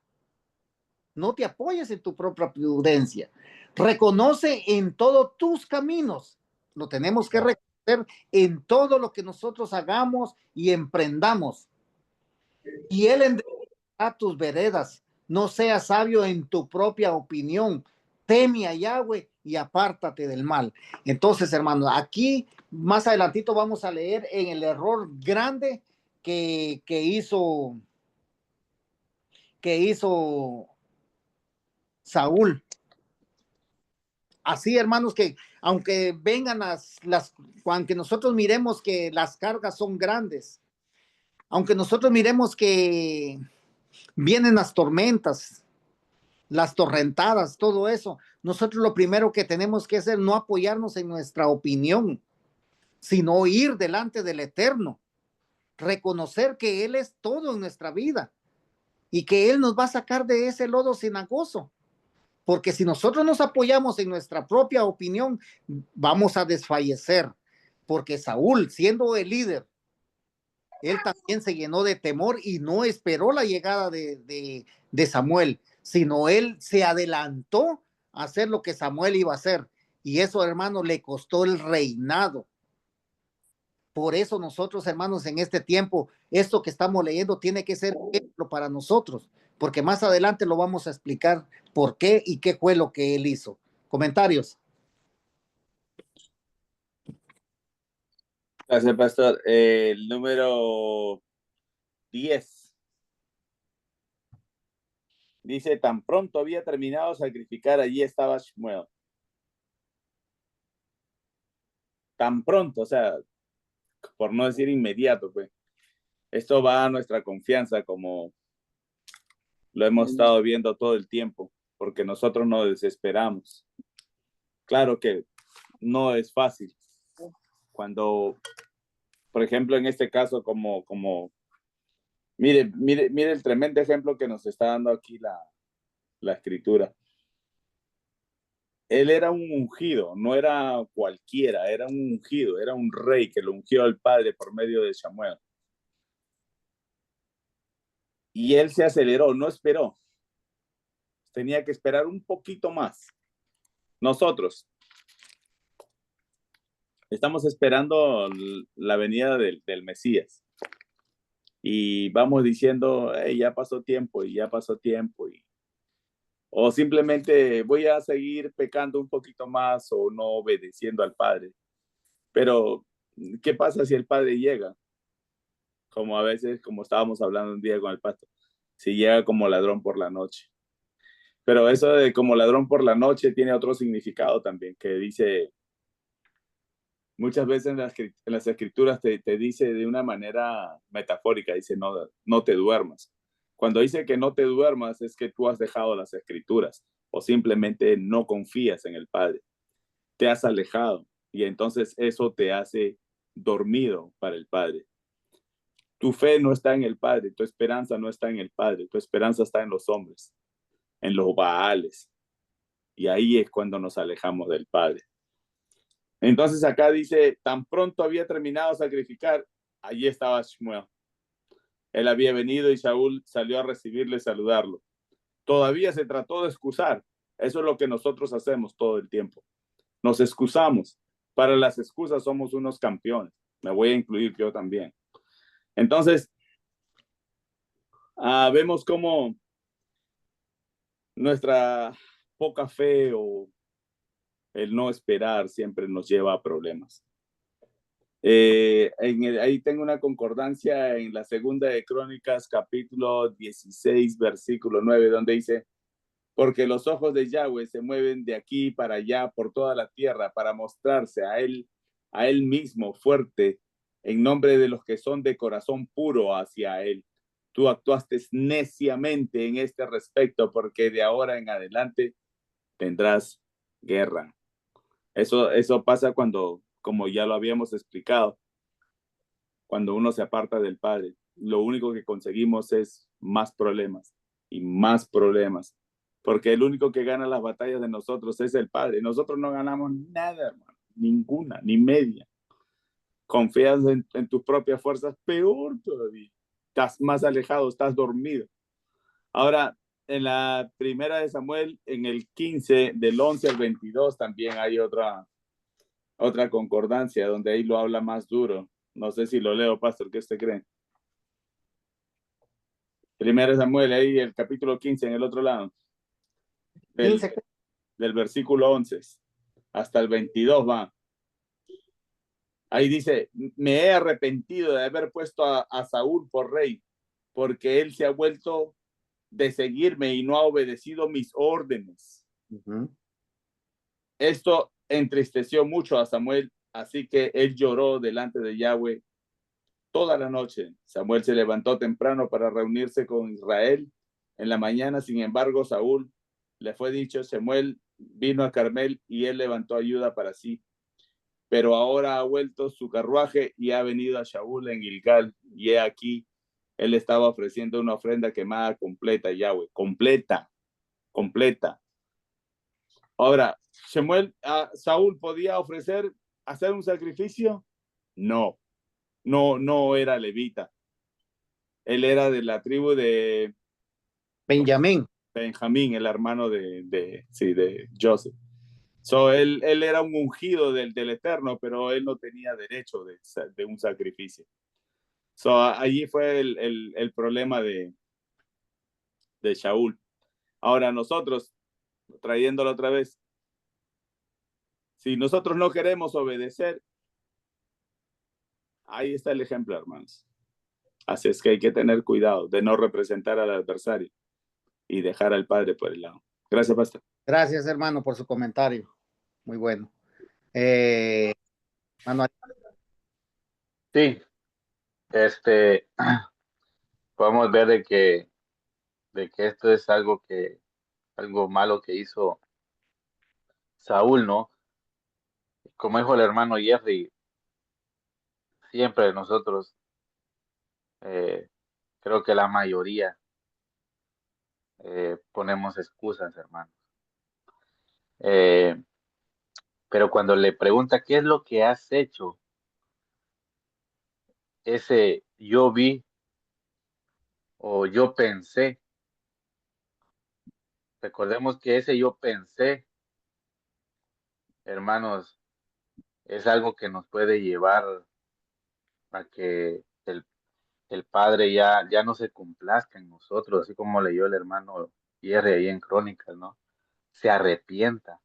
Speaker 1: No te apoyes en tu propia prudencia. Reconoce en todos tus caminos. Lo tenemos que reconocer en todo lo que nosotros hagamos y emprendamos. Y Él enderezará tus veredas. No seas sabio en tu propia opinión. Teme a Yahweh y apártate del mal. Entonces, hermanos, aquí más adelantito vamos a leer en el error grande que hizo Saúl. Así, hermanos, que aunque vengan aunque nosotros miremos que las cargas son grandes, aunque nosotros miremos que vienen las tormentas, las torrentadas, todo eso, nosotros lo primero que tenemos que hacer no apoyarnos en nuestra opinión, sino ir delante del Eterno, reconocer que Él es todo en nuestra vida y que Él nos va a sacar de ese lodo cenagoso. Porque si nosotros nos apoyamos en nuestra propia opinión, vamos a desfallecer. Porque Saúl, siendo el líder, él también se llenó de temor y no esperó la llegada de Samuel, sino él se adelantó a hacer lo que Samuel iba a hacer. Y eso, hermano, le costó el reinado. Por eso nosotros, hermanos, en este tiempo, esto que estamos leyendo tiene que ser ejemplo para nosotros, porque más adelante lo vamos a explicar por qué y qué fue lo que él hizo. Comentarios.
Speaker 2: Gracias, pastor. El número 10. Dice, tan pronto había terminado de sacrificar, allí estaba Shmuel. tan pronto, o sea, por no decir inmediato, pues. Esto va a nuestra confianza, como lo hemos estado viendo todo el tiempo, porque nosotros nos desesperamos. Claro que no es fácil. Cuando, por ejemplo, en este caso, mire el tremendo ejemplo que nos está dando aquí la escritura. Él era un ungido, no era cualquiera, era un ungido, era un rey que lo ungió al Padre por medio de Samuel. Y él se aceleró, no esperó. Tenía que esperar un poquito más. Nosotros estamos esperando la venida del Mesías. Y vamos diciendo, hey, ya pasó tiempo y ya pasó tiempo. O simplemente voy a seguir pecando un poquito más o no obedeciendo al Padre. Pero, ¿qué pasa si el Padre llega? Como a veces, como estábamos hablando un día con el pastor, si llega como ladrón por la noche. Pero eso de como ladrón por la noche tiene otro significado también, que dice, muchas veces en las escrituras te dice de una manera metafórica, dice, no te duermas. Cuando dice que no te duermas es que tú has dejado las escrituras o simplemente no confías en el Padre. Te has alejado y entonces eso te hace dormido para el Padre. Tu fe no está en el Padre, tu esperanza no está en el Padre, tu esperanza está en los hombres, en los Baales. Y ahí es cuando nos alejamos del Padre. Entonces acá dice, tan pronto había terminado de sacrificar, allí estaba Shmuel. Él había venido y Saúl salió a recibirle, saludarlo. Todavía se trató de excusar. Eso es lo que nosotros hacemos todo el tiempo. Nos excusamos. Para las excusas somos unos campeones. Me voy a incluir yo también. Entonces, vemos cómo nuestra poca fe o el no esperar siempre nos lleva a problemas. Ahí tengo una concordancia en la segunda de Crónicas, capítulo 16, versículo 9, donde dice, porque los ojos de Yahweh se mueven de aquí para allá por toda la tierra para mostrarse a él mismo fuerte en nombre de los que son de corazón puro hacia él. Tú actuaste neciamente en este respecto porque de ahora en adelante tendrás guerra. Eso pasa cuando, como ya lo habíamos explicado, cuando uno se aparta del Padre, lo único que conseguimos es más problemas y más problemas, porque el único que gana las batallas de nosotros es el Padre. Nosotros no ganamos nada, hermano, ninguna, ni media. Confías en tus propias fuerzas, peor todavía. Estás más alejado, estás dormido. Ahora, en la primera de Samuel, en el 15, del 11 al 22, también hay otra concordancia, donde ahí lo habla más duro. No sé si lo leo, pastor, ¿qué usted cree? Primera de Samuel, ahí el capítulo 15, en el otro lado. Del versículo 11 hasta el 22 va. Ahí dice, me he arrepentido de haber puesto a Saúl por rey, porque él se ha vuelto de seguirme y no ha obedecido mis órdenes. Esto entristeció mucho a Samuel, así que él lloró delante de Yahweh toda la noche. Samuel se levantó temprano para reunirse con Israel. En la mañana, sin embargo, Saúl le fue dicho, Samuel vino a Carmel y él levantó ayuda para sí. Pero ahora ha vuelto su carruaje y ha venido a Shaul en Gilgal. Y he aquí, él estaba ofreciendo una ofrenda quemada completa, Yahweh, completa. Ahora, Saúl podía hacer un sacrificio. No era levita. Él era de la tribu de
Speaker 1: Benjamín,
Speaker 2: el hermano de Joseph. Él era un ungido del Eterno, pero él no tenía derecho de un sacrificio. Allí fue el problema de Shaul. Ahora nosotros, trayéndolo otra vez, si nosotros no queremos obedecer, ahí está el ejemplo, hermanos. Así es que hay que tener cuidado de no representar al adversario y dejar al Padre por el lado. Gracias, pastor.
Speaker 1: Gracias, hermano, por su comentario. Muy bueno. Hermano,
Speaker 3: Sí, este, podemos ver de que esto es algo malo que hizo Saúl, ¿no? Como dijo el hermano Jerry, siempre nosotros, eh, creo que la mayoría, ponemos excusas, hermano. Eh, pero cuando le pregunta qué es lo que has hecho, ese yo vi o yo pensé, recordemos que ese yo pensé, hermanos, es algo que nos puede llevar a que el Padre ya no se complazca en nosotros, así como leyó el hermano Jerry ahí en Crónicas, ¿no? Se arrepienta.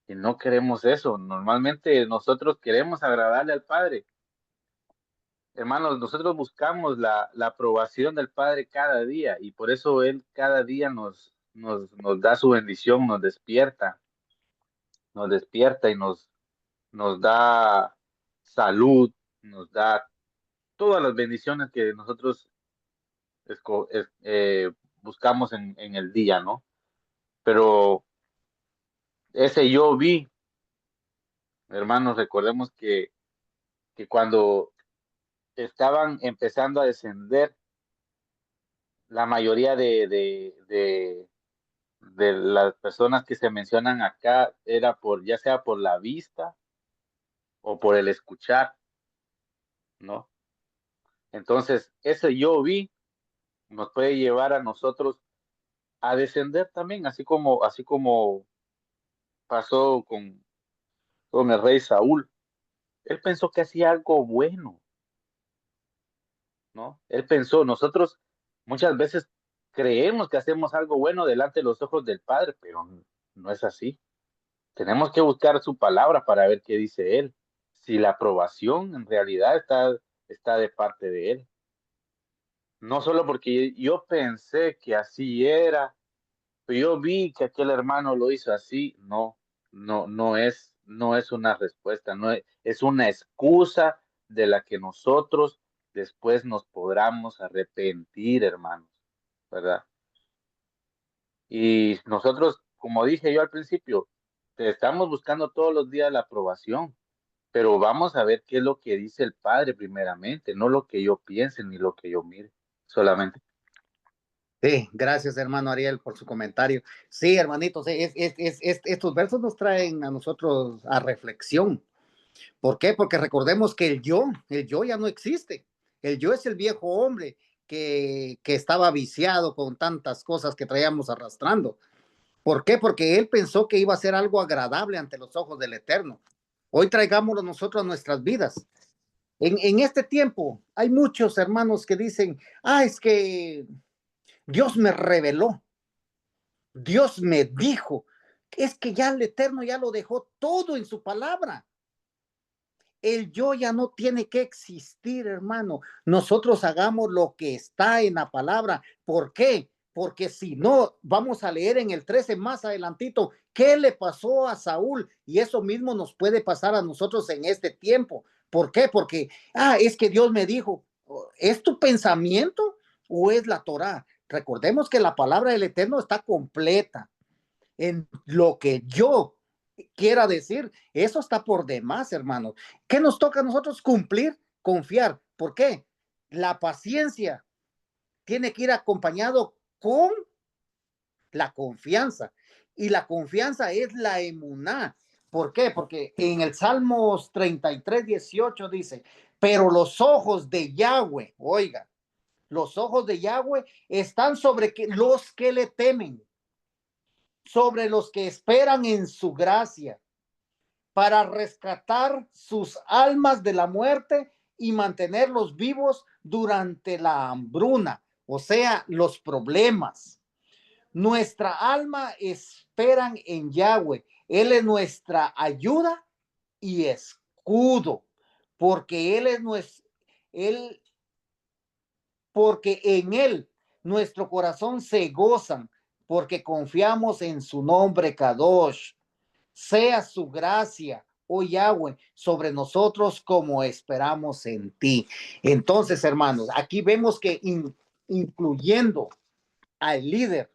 Speaker 3: Y no queremos eso. Normalmente nosotros queremos agradarle al Padre. Hermanos, nosotros buscamos la aprobación del Padre cada día y por eso Él cada día nos da su bendición, nos despierta y nos da salud, nos da todas las bendiciones que nosotros buscamos en el día, ¿no? Pero ese yo vi, hermanos, recordemos que cuando estaban empezando a descender, la mayoría de las personas que se mencionan acá era ya sea por la vista o por el escuchar, ¿no? Entonces, ese yo vi nos puede llevar a nosotros a descender también, así como pasó con el rey Saúl. Él pensó que hacía algo bueno, ¿no? Él pensó, nosotros muchas veces creemos que hacemos algo bueno delante de los ojos del Padre, pero no es así. Tenemos que buscar su palabra para ver qué dice Él. Si la aprobación en realidad está de parte de Él. No solo porque yo pensé que así era, pero yo vi que aquel hermano lo hizo así. No, no es una respuesta, es una excusa de la que nosotros después nos podamos arrepentir, hermanos, ¿verdad? Y nosotros, como dije yo al principio, te estamos buscando todos los días la aprobación, pero vamos a ver qué es lo que dice el Padre primeramente, no lo que yo piense ni lo que yo mire, solamente.
Speaker 1: sí, gracias hermano Ariel por su comentario. Sí, hermanitos, estos versos nos traen a nosotros a reflexión. ¿Por qué? Porque recordemos que el yo ya no existe. El yo es el viejo hombre que estaba viciado con tantas cosas que traíamos arrastrando. ¿Por qué? Porque él pensó que iba a ser algo agradable ante los ojos del Eterno. Hoy traigámoslo nosotros a nuestras vidas. En este tiempo hay muchos hermanos que dicen, es que Dios me reveló, Dios me dijo, es que ya el Eterno ya lo dejó todo en su palabra. El yo ya no tiene que existir, hermano. Nosotros hagamos lo que está en la palabra. ¿Por qué? Porque si no, vamos a leer en el 13 más adelantito, ¿qué le pasó a Saúl? Y eso mismo nos puede pasar a nosotros en este tiempo. ¿Por qué? Porque, es que Dios me dijo, ¿es tu pensamiento o es la Torá? Recordemos que la palabra del Eterno está completa en lo que yo quiera decir, eso está por demás, hermano. ¿Qué nos toca a nosotros? Cumplir, confiar. ¿Por qué? La paciencia tiene que ir acompañado con la confianza. Y la confianza es la emuná. ¿Por qué? Porque en el Salmos 33:18 dice, pero los ojos de Yahweh, oiga, los ojos de Yahweh están sobre los que le temen, sobre los que esperan en su gracia, para rescatar sus almas de la muerte y mantenerlos vivos durante la hambruna, o sea, los problemas. Nuestra alma esperan en Yahweh. Él es nuestra ayuda y escudo, porque Él es porque en Él nuestro corazón se goza, porque confiamos en su nombre Kadosh. Sea su gracia, oh Yahweh, sobre nosotros como esperamos en ti. Entonces, hermanos, aquí vemos que incluyendo al líder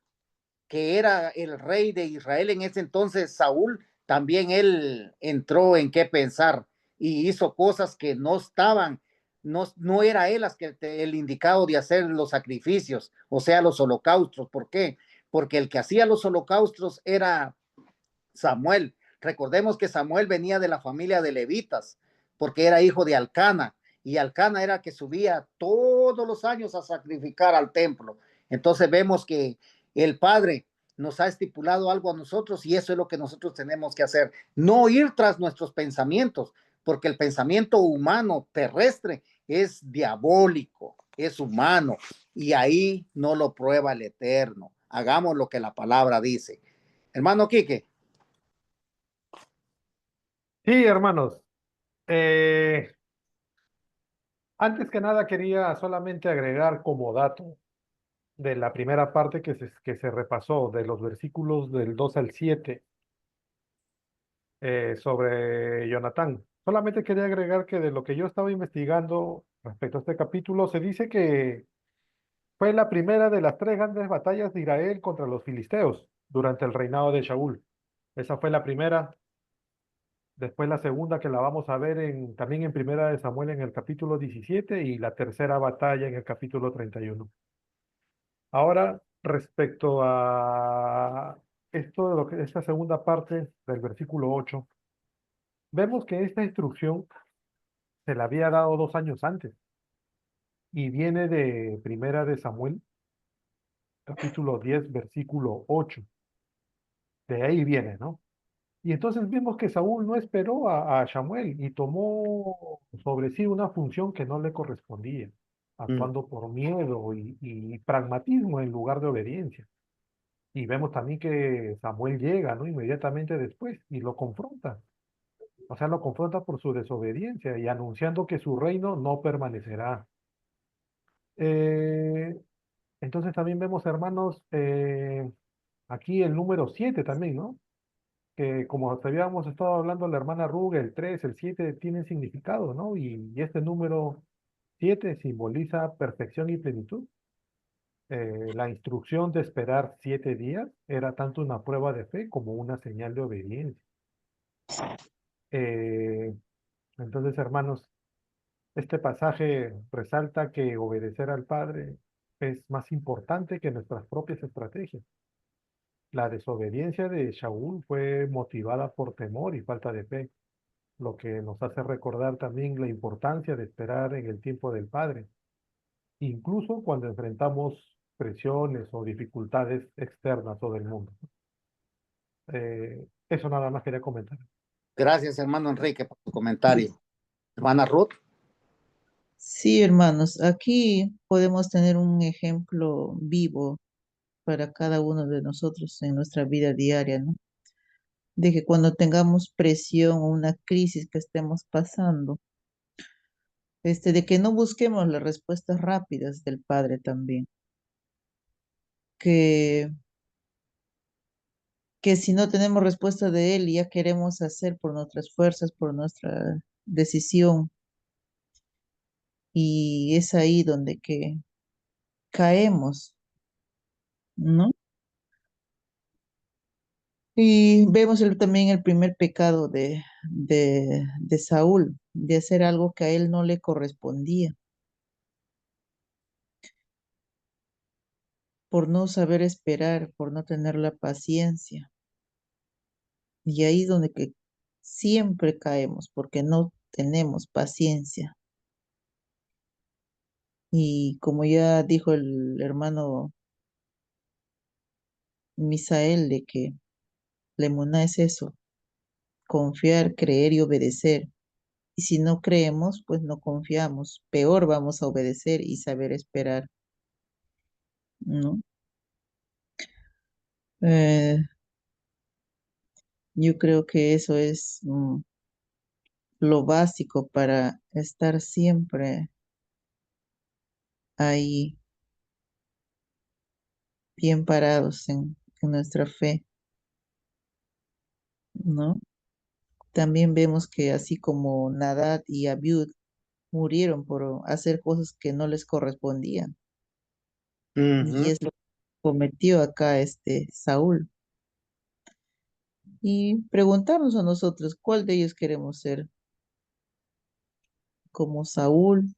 Speaker 1: que era el rey de Israel en ese entonces, Saúl, también él entró en qué pensar y hizo cosas que no estaban, no era él el indicado de hacer los sacrificios, o sea, los holocaustos. ¿Por qué? Porque el que hacía los holocaustos era Samuel. Recordemos que Samuel venía de la familia de levitas, porque era hijo de Alcana, y Alcana era que subía todos los años a sacrificar al templo. Entonces vemos que el Padre nos ha estipulado algo a nosotros y eso es lo que nosotros tenemos que hacer. No ir tras nuestros pensamientos, porque el pensamiento humano terrestre es diabólico, es humano, y ahí no lo prueba el Eterno. Hagamos lo que la palabra dice. Hermano Quique.
Speaker 4: Sí, hermanos. Eh, Antes que nada quería solamente agregar como dato de la primera parte que se repasó, de los versículos del 2 al 7, sobre Jonatán. Solamente quería agregar que de lo que yo estaba investigando respecto a este capítulo, se dice que fue la primera de las tres grandes batallas de Israel contra los filisteos durante el reinado de Shaul. Esa fue la primera. Después la segunda que la vamos a ver también en Primera de Samuel en el capítulo 17 y la tercera batalla en el capítulo 31. Ahora, respecto a esto de esta segunda parte del versículo 8, vemos que esta instrucción se la había dado 2 años antes y viene de Primera de Samuel, capítulo 10, versículo 8. De ahí viene, ¿no? Y entonces vimos que Saúl no esperó a Samuel y tomó sobre sí una función que no le correspondía, actuando por miedo y pragmatismo en lugar de obediencia. Y vemos también que Samuel llega, ¿no? Inmediatamente después y lo confronta. O sea, lo confronta por su desobediencia y anunciando que su reino no permanecerá. Eh, entonces también vemos, hermanos, aquí el número 7 también, ¿no? Que como habíamos estado hablando la hermana Ruga, el 3 el 7 tienen significado, ¿no? Y este número 7 simboliza perfección y plenitud. La instrucción de esperar 7 días era tanto una prueba de fe como una señal de obediencia. Eh, entonces, hermanos, este pasaje resalta que obedecer al Padre es más importante que nuestras propias estrategias. La desobediencia de Shaul fue motivada por temor y falta de fe, lo que nos hace recordar también la importancia de esperar en el tiempo del Padre, incluso cuando enfrentamos presiones o dificultades externas o del mundo. Eso nada más quería comentar.
Speaker 1: Gracias, hermano Enrique, por tu comentario. Hermana Ruth.
Speaker 5: Sí, hermanos, aquí podemos tener un ejemplo vivo para cada uno de nosotros en nuestra vida diaria, ¿no? De que cuando tengamos presión o una crisis que estemos pasando, de que no busquemos las respuestas rápidas del Padre también, que, que si no tenemos respuesta de Él, ya queremos hacer por nuestras fuerzas, por nuestra decisión, y es ahí donde que caemos, ¿no? Y vemos también el primer pecado de Saúl, de hacer algo que a él no le correspondía, por no saber esperar, por no tener la paciencia. Y ahí donde que siempre caemos, porque no tenemos paciencia. Y como ya dijo el hermano Misael, de que la emuná es eso, confiar, creer y obedecer. Y si no creemos, pues no confiamos. Peor vamos a obedecer y saber esperar, ¿no? Eh, yo creo que eso es lo básico para estar siempre ahí bien parados en nuestra fe, ¿no? También vemos que así como Nadab y Abiud murieron por hacer cosas que no les correspondían. Y es lo que cometió acá este Saúl. Y preguntarnos a nosotros, ¿cuál de ellos queremos ser? ¿Como Saúl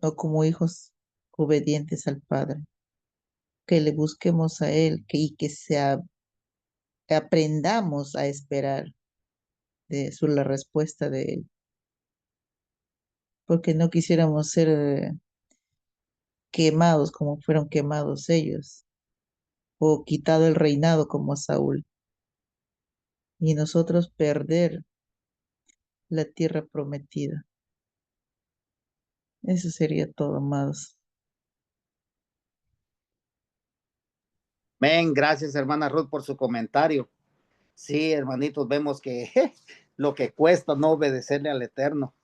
Speaker 5: o como hijos obedientes al Padre? Que le busquemos a Él y que aprendamos a esperar la respuesta de Él. Porque no quisiéramos ser quemados como fueron quemados ellos, o quitado el reinado como Saúl, y nosotros perder la tierra prometida. Eso sería todo, amados.
Speaker 1: Amén, gracias hermana Ruth por su comentario. Sí, hermanitos, vemos que lo que cuesta no obedecerle al Eterno.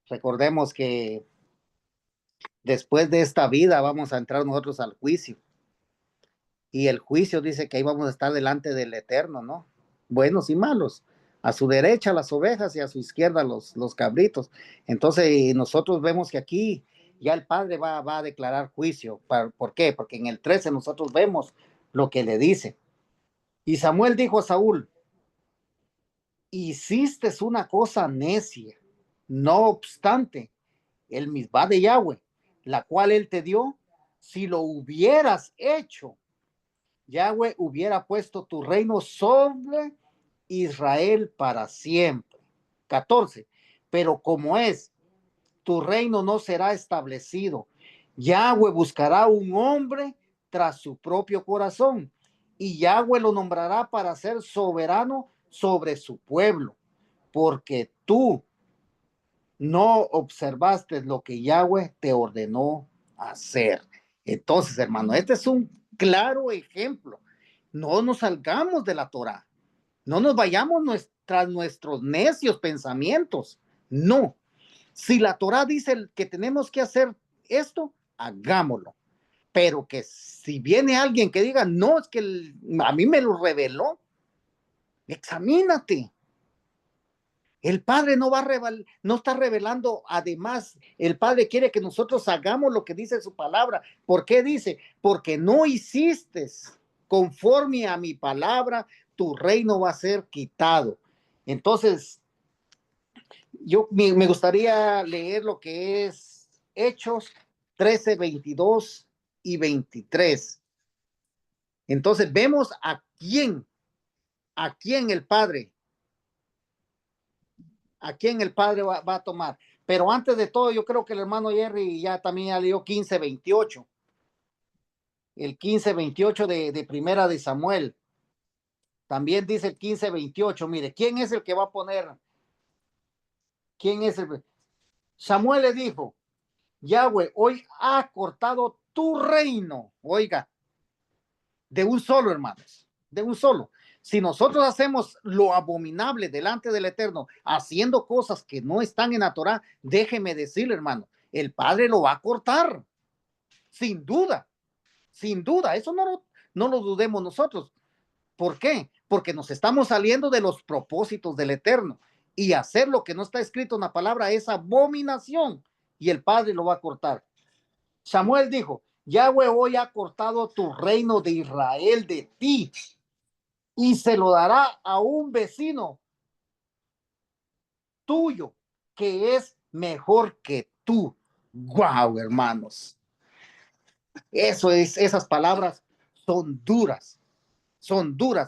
Speaker 1: Recordemos que después de esta vida vamos a entrar nosotros al juicio. Y el juicio dice que ahí vamos a estar delante del Eterno, ¿no? Buenos y malos. A su derecha las ovejas y a su izquierda los cabritos. Entonces nosotros vemos que aquí ya el Padre va a declarar juicio. ¿Por qué? Porque en el 13 nosotros vemos lo que le dice. Y Samuel dijo a Saúl, hiciste una cosa necia. No obstante, el misbah de Yahweh, la cual él te dio, si lo hubieras hecho, Yahweh hubiera puesto tu reino sobre Israel para siempre. 14. Pero como es, tu reino no será establecido. Yahweh buscará un hombre tras su propio corazón y Yahweh lo nombrará para ser soberano sobre su pueblo, porque tú no observaste lo que Yahweh te ordenó hacer. Entonces, hermano, este es un claro ejemplo. No nos salgamos de la Torá. No nos vayamos tras nuestros necios pensamientos. No. Si la Torá dice que tenemos que hacer esto, hagámoslo. Pero que si viene alguien que diga, no, es que a mí me lo reveló, examínate. El Padre no está revelando, además, el Padre quiere que nosotros hagamos lo que dice su palabra. ¿Por qué dice? Porque no hiciste conforme a mi palabra, tu reino va a ser quitado. Entonces, yo me gustaría leer lo que es Hechos 13, 22 y 23. Entonces, vemos a quién el Padre va a tomar. Pero antes de todo, yo creo que el hermano Jerry ya también ya leyó 15:28. El 15:28 de Primera de Samuel. También dice el 15:28. Mire, ¿quién es el que va a poner? ¿Quién es el? Samuel le dijo, Yahweh, hoy ha cortado tu reino. Oiga, de un solo, hermanos, de un solo. Si nosotros hacemos lo abominable delante del Eterno, haciendo cosas que no están en la Torá, déjeme decirle, hermano, el Padre lo va a cortar. Sin duda, sin duda. Eso no lo dudemos nosotros. ¿Por qué? Porque nos estamos saliendo de los propósitos del Eterno. Y hacer lo que no está escrito en la palabra es abominación. Y el Padre lo va a cortar. Samuel dijo, Yahweh hoy ha cortado tu reino de Israel de ti y se lo dará a un vecino tuyo que es mejor que tú. Wow, hermanos. Esas palabras son duras,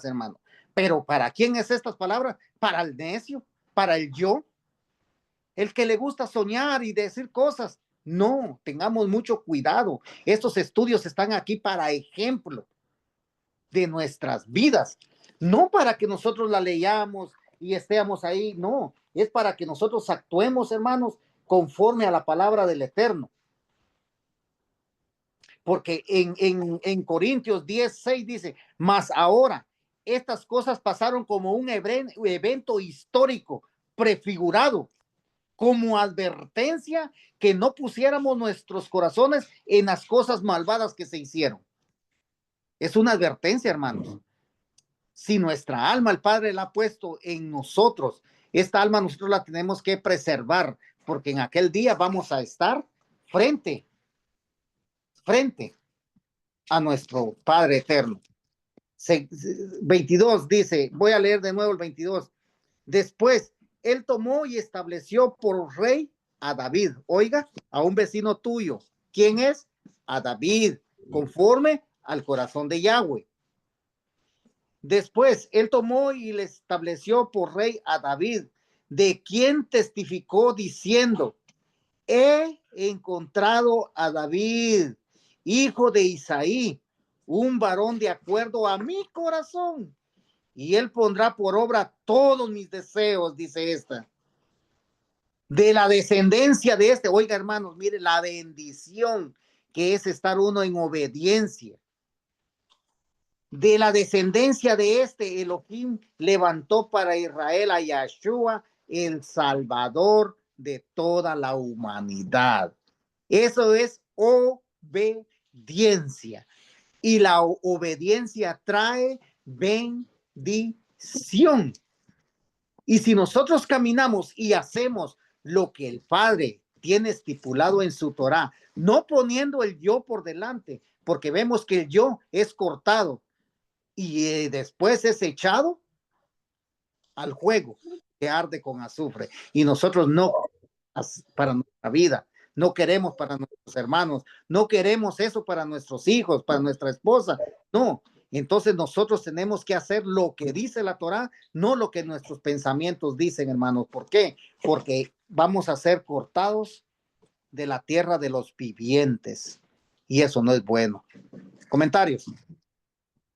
Speaker 1: hermano. Pero ¿para quién es estas palabras? Para el necio, para el yo, el que le gusta soñar y decir cosas. No, tengamos mucho cuidado. Estos estudios están aquí para ejemplo de nuestras vidas, no para que nosotros la leamos y estemos ahí, no, es para que nosotros actuemos, hermanos, conforme a la palabra del Eterno. Porque en Corintios 10:6 dice, mas ahora estas cosas pasaron como un evento histórico prefigurado, como advertencia que no pusiéramos nuestros corazones en las cosas malvadas que se hicieron. Es una advertencia, hermanos. Si nuestra alma el Padre la ha puesto en nosotros, esta alma nosotros la tenemos que preservar, porque en aquel día vamos a estar frente a nuestro Padre eterno. 22 dice, voy a leer de nuevo el 22. Después, él tomó y estableció por rey a David. Oiga, a un vecino tuyo. ¿Quién es? A David, conforme al corazón de Yahweh. Después, él tomó y le estableció por rey a David, de quien testificó diciendo, he encontrado a David, hijo de Isaí, un varón de acuerdo a mi corazón, y él pondrá por obra todos mis deseos, dice esta. De la descendencia de este, oiga hermanos, mire la bendición que es estar uno en obediencia. De la descendencia de este, Elohim levantó para Israel a Yahshua, el Salvador de toda la humanidad. Eso es obediencia. Y la obediencia trae bendición. Y si nosotros caminamos y hacemos lo que el Padre tiene estipulado en su Torá, no poniendo el yo por delante, porque vemos que el yo es cortado y después es echado al fuego que arde con azufre. Y nosotros no, para nuestra vida, no queremos para nuestros hermanos, no queremos eso para nuestros hijos, para nuestra esposa, no. Entonces nosotros tenemos que hacer lo que dice la Torá, no lo que nuestros pensamientos dicen, hermanos. ¿Por qué? Porque vamos a ser cortados de la tierra de los vivientes y eso no es bueno. Comentarios.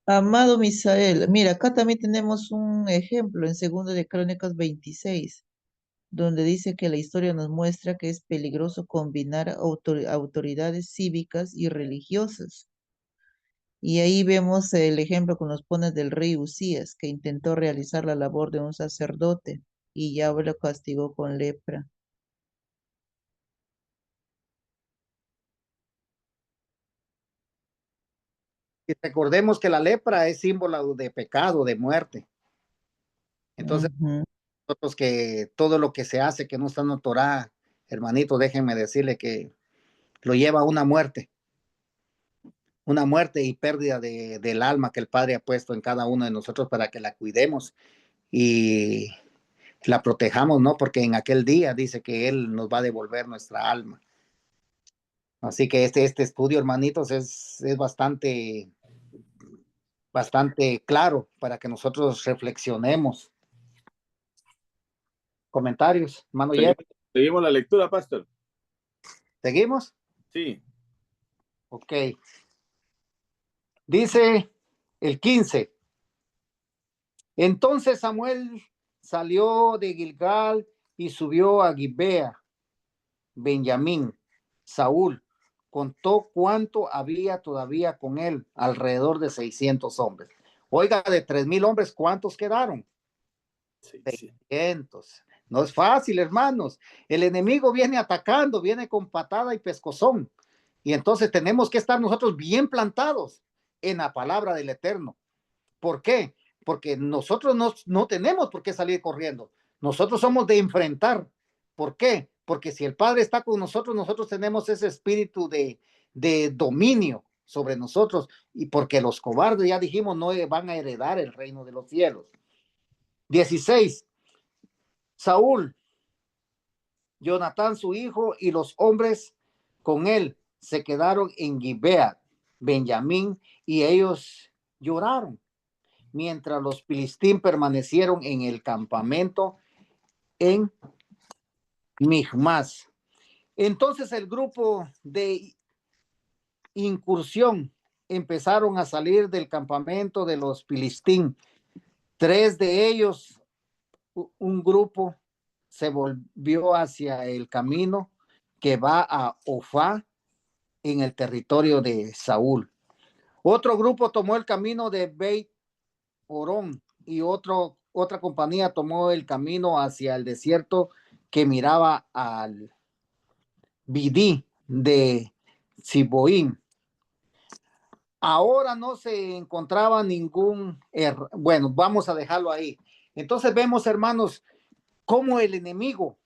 Speaker 5: Amado Misael, mira, acá también tenemos un ejemplo en Segundo de Crónicas 26, donde dice que la historia nos muestra que es peligroso combinar autoridades cívicas y religiosas. Y ahí vemos el ejemplo que nos pone del rey Usías, que intentó realizar la labor de un sacerdote y Yahweh lo castigó con lepra.
Speaker 1: Y recordemos que la lepra es símbolo de pecado, de muerte. Entonces, nosotros que todo lo que se hace que no está en la Torá, hermanito, déjenme decirle que lo lleva a una muerte y pérdida del alma que el Padre ha puesto en cada uno de nosotros para que la cuidemos y la protejamos, ¿no? Porque en aquel día dice que Él nos va a devolver nuestra alma. Así que este estudio, hermanitos, es bastante claro para que nosotros reflexionemos. Comentarios, hermano Jeff.
Speaker 2: Seguimos la lectura, pastor.
Speaker 1: ¿Seguimos?
Speaker 2: Sí.
Speaker 1: Ok. Dice el 15. Entonces Samuel salió de Gilgal y subió a Gibea. Benjamín, Saúl, contó cuánto había todavía con él, alrededor de 600 hombres. Oiga, de 3,000 hombres, ¿cuántos quedaron? 600. No es fácil, hermanos. El enemigo viene atacando, viene con patada y pescozón. Y entonces tenemos que estar nosotros bien plantados en la palabra del Eterno. ¿Por qué? Porque nosotros no tenemos por qué salir corriendo. Nosotros somos de enfrentar. ¿Por qué? Porque si el Padre está con nosotros, nosotros tenemos ese espíritu de dominio sobre nosotros y porque los cobardes, ya dijimos, no van a heredar el reino de los cielos. 16. Saúl, Jonatán su hijo y los hombres con él se quedaron en Gibea, Benjamín, y ellos lloraron, mientras los filistín permanecieron en el campamento en Michmas. Entonces el grupo de incursión empezaron a salir del campamento de los filistín. 3 de ellos, un grupo se volvió hacia el camino que va a Ofá en el territorio de Saúl. Otro grupo tomó el camino de Beit Orón y otra compañía tomó el camino hacia el desierto que miraba al Bidí de Siboim. Ahora no se encontraba ningún error. Bueno, vamos a dejarlo ahí. Entonces vemos, hermanos, cómo el enemigo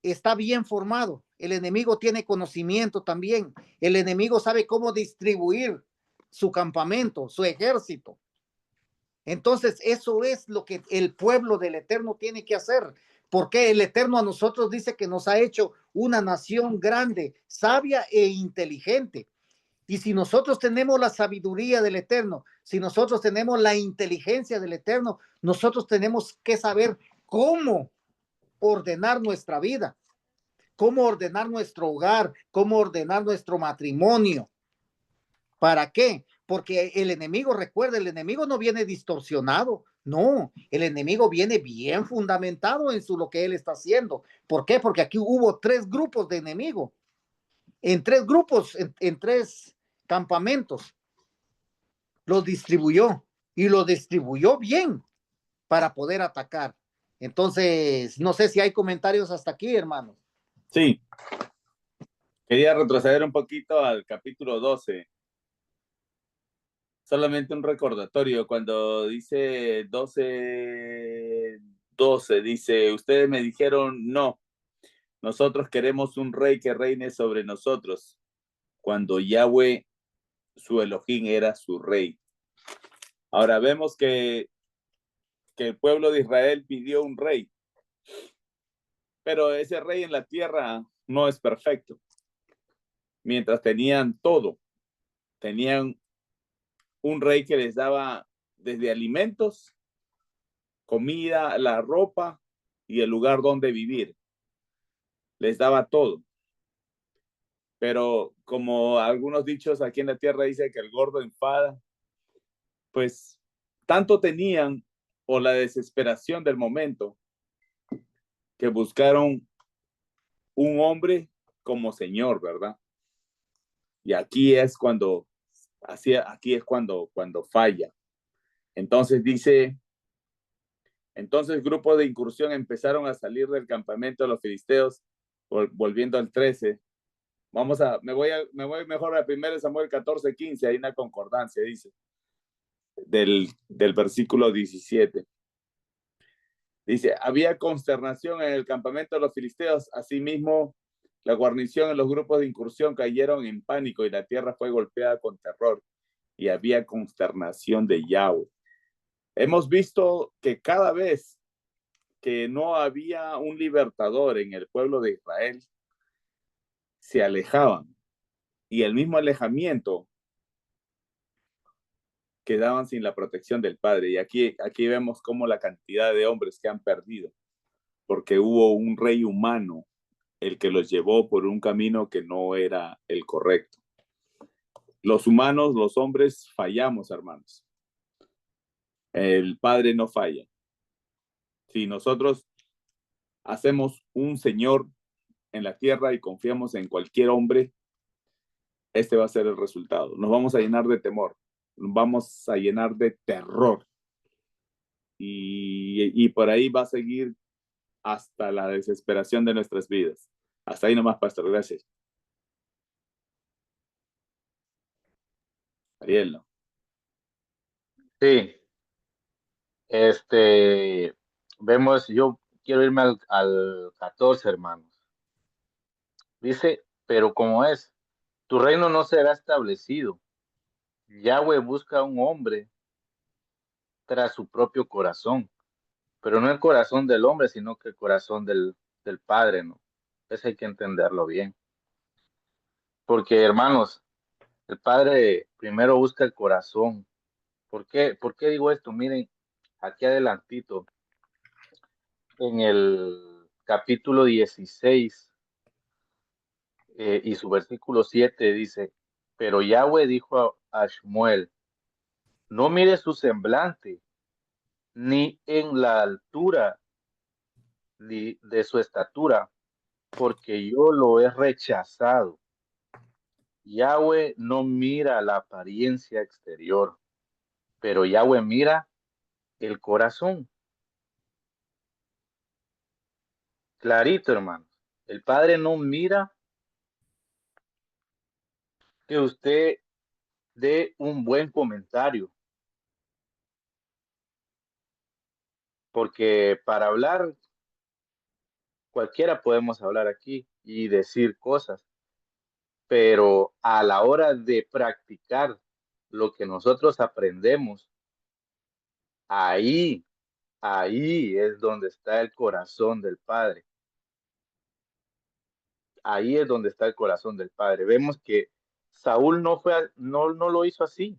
Speaker 1: está bien formado. El enemigo tiene conocimiento también. El enemigo sabe cómo distribuir su campamento, su ejército. Entonces, eso es lo que el pueblo del Eterno tiene que hacer, porque el Eterno a nosotros dice que nos ha hecho una nación grande, sabia e inteligente. Y si nosotros tenemos la sabiduría del Eterno, si nosotros tenemos la inteligencia del Eterno, nosotros tenemos que saber cómo ordenar nuestra vida, cómo ordenar nuestro hogar, cómo ordenar nuestro matrimonio. ¿Para qué? Porque el enemigo, recuerda, el enemigo no viene distorsionado, no, el enemigo viene bien fundamentado en lo que él está haciendo. ¿Por qué? Porque aquí hubo 3 grupos de enemigos, en 3 grupos, en 3 campamentos, los distribuyó y los distribuyó bien para poder atacar. Entonces, no sé si hay comentarios hasta aquí, hermanos.
Speaker 2: Sí, quería retroceder un poquito al capítulo 12. Solamente un recordatorio, cuando dice 12, dice, ustedes me dijeron, no, nosotros queremos un rey que reine sobre nosotros, cuando Yahweh, su Elohim, era su rey. Ahora vemos que el pueblo de Israel pidió un rey, pero ese rey en la tierra no es perfecto. Mientras tenían todo, tenían un rey que les daba desde alimentos, comida, la ropa y el lugar donde vivir. Les daba todo. Pero como algunos dichos aquí en la tierra dice que el gordo enfada, pues tanto tenían o la desesperación del momento que buscaron un hombre como señor, ¿verdad? Y aquí es cuando falla. Entonces dice, entonces grupos de incursión empezaron a salir del campamento de los filisteos, volviendo al 13. Me voy mejor a 1 Samuel 14:15, hay una concordancia, dice, del versículo 17. Dice, había consternación en el campamento de los filisteos, asimismo la guarnición en los grupos de incursión cayeron en pánico y la tierra fue golpeada con terror y había consternación de Yahweh. Hemos visto que cada vez que no había un libertador en el pueblo de Israel, se alejaban y el mismo alejamiento quedaban sin la protección del Padre. Y aquí vemos cómo la cantidad de hombres que han perdido, porque hubo un rey humano el que los llevó por un camino que no era el correcto. Los humanos, los hombres, fallamos, hermanos. El Padre no falla. Si nosotros hacemos un Señor en la tierra y confiamos en cualquier hombre, este va a ser el resultado. Nos vamos a llenar de temor, nos vamos a llenar de terror. Y por ahí va a seguir hasta la desesperación de nuestras vidas. Hasta ahí nomás, pastor. Gracias. Ariel, ¿no?
Speaker 3: Sí, vemos, yo quiero irme al 14, hermanos. Dice, pero como es, tu reino no será establecido. Yahweh busca a un hombre tras su propio corazón, pero no el corazón del hombre, sino que el corazón del Padre, ¿no? Eso hay que entenderlo bien. Porque, hermanos, el Padre primero busca el corazón. ¿Por qué digo esto? Miren, aquí adelantito, en el capítulo 16 y su versículo 7 dice, pero Yahweh dijo a Shmuel, no mire su semblante, ni en la altura ni de su estatura, porque yo lo he rechazado. Yahweh no mira la apariencia exterior, pero Yahweh mira el corazón. Clarito, hermanos. El Padre no mira que usted dé un buen comentario, porque para hablar, cualquiera podemos hablar aquí y decir cosas, pero a la hora de practicar lo que nosotros aprendemos, ahí, ahí es donde está el corazón del Padre. Ahí es donde está el corazón del Padre. Vemos que Saúl no lo hizo así.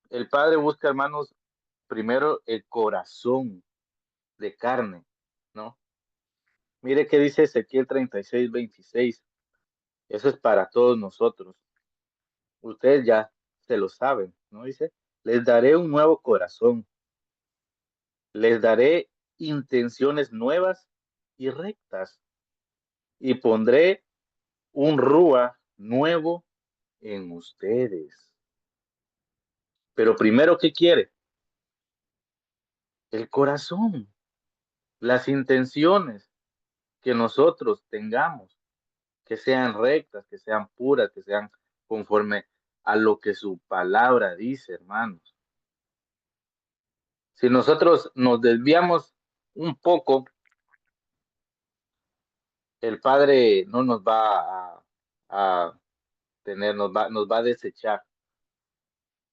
Speaker 3: El Padre busca, hermanos, primero el corazón de carne, ¿no? Mire qué dice Ezequiel 36:26. Eso es para todos nosotros. Ustedes ya se lo saben, ¿no? Dice, les daré un nuevo corazón, les daré intenciones nuevas y rectas, y pondré un rúa nuevo en ustedes. Pero primero, ¿qué quiere? El corazón, las intenciones que nosotros tengamos, que sean rectas, que sean puras, que sean conforme a lo que su palabra dice, hermanos. Si nosotros nos desviamos un poco, el Padre no nos va a tener, nos va a desechar.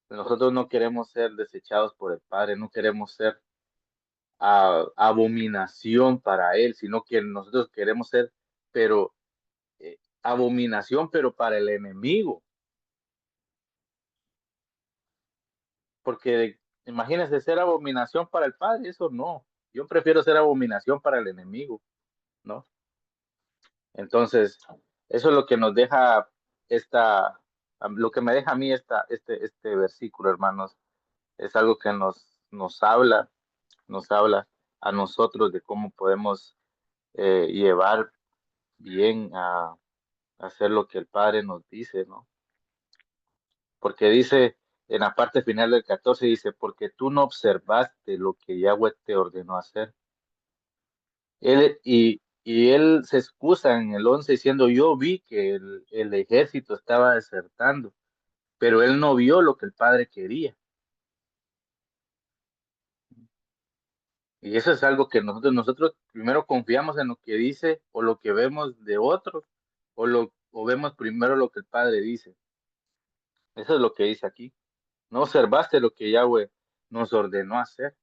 Speaker 3: Nosotros no queremos ser desechados por el Padre, no queremos ser abominación para Él, sino que nosotros queremos ser, pero abominación, pero para el enemigo. Porque imagínense ser abominación para el Padre, eso no. Yo prefiero ser abominación para el enemigo, ¿no? Entonces, eso es lo que nos deja lo que me deja a mí este versículo, hermanos, es algo que nos habla a nosotros de cómo podemos llevar bien a hacer lo que el Padre nos dice, ¿no? Porque dice en la parte final del 14, dice, porque tú no observaste lo que Yahweh te ordenó hacer. Y él se excusa en el 11 diciendo, yo vi que el ejército estaba desertando, pero él no vio lo que el Padre quería. Y eso es algo que nosotros primero confiamos en lo que dice o lo que vemos de otros, o vemos primero lo que el Padre dice. Eso es lo que dice aquí. No observaste lo que Yahweh nos ordenó hacer.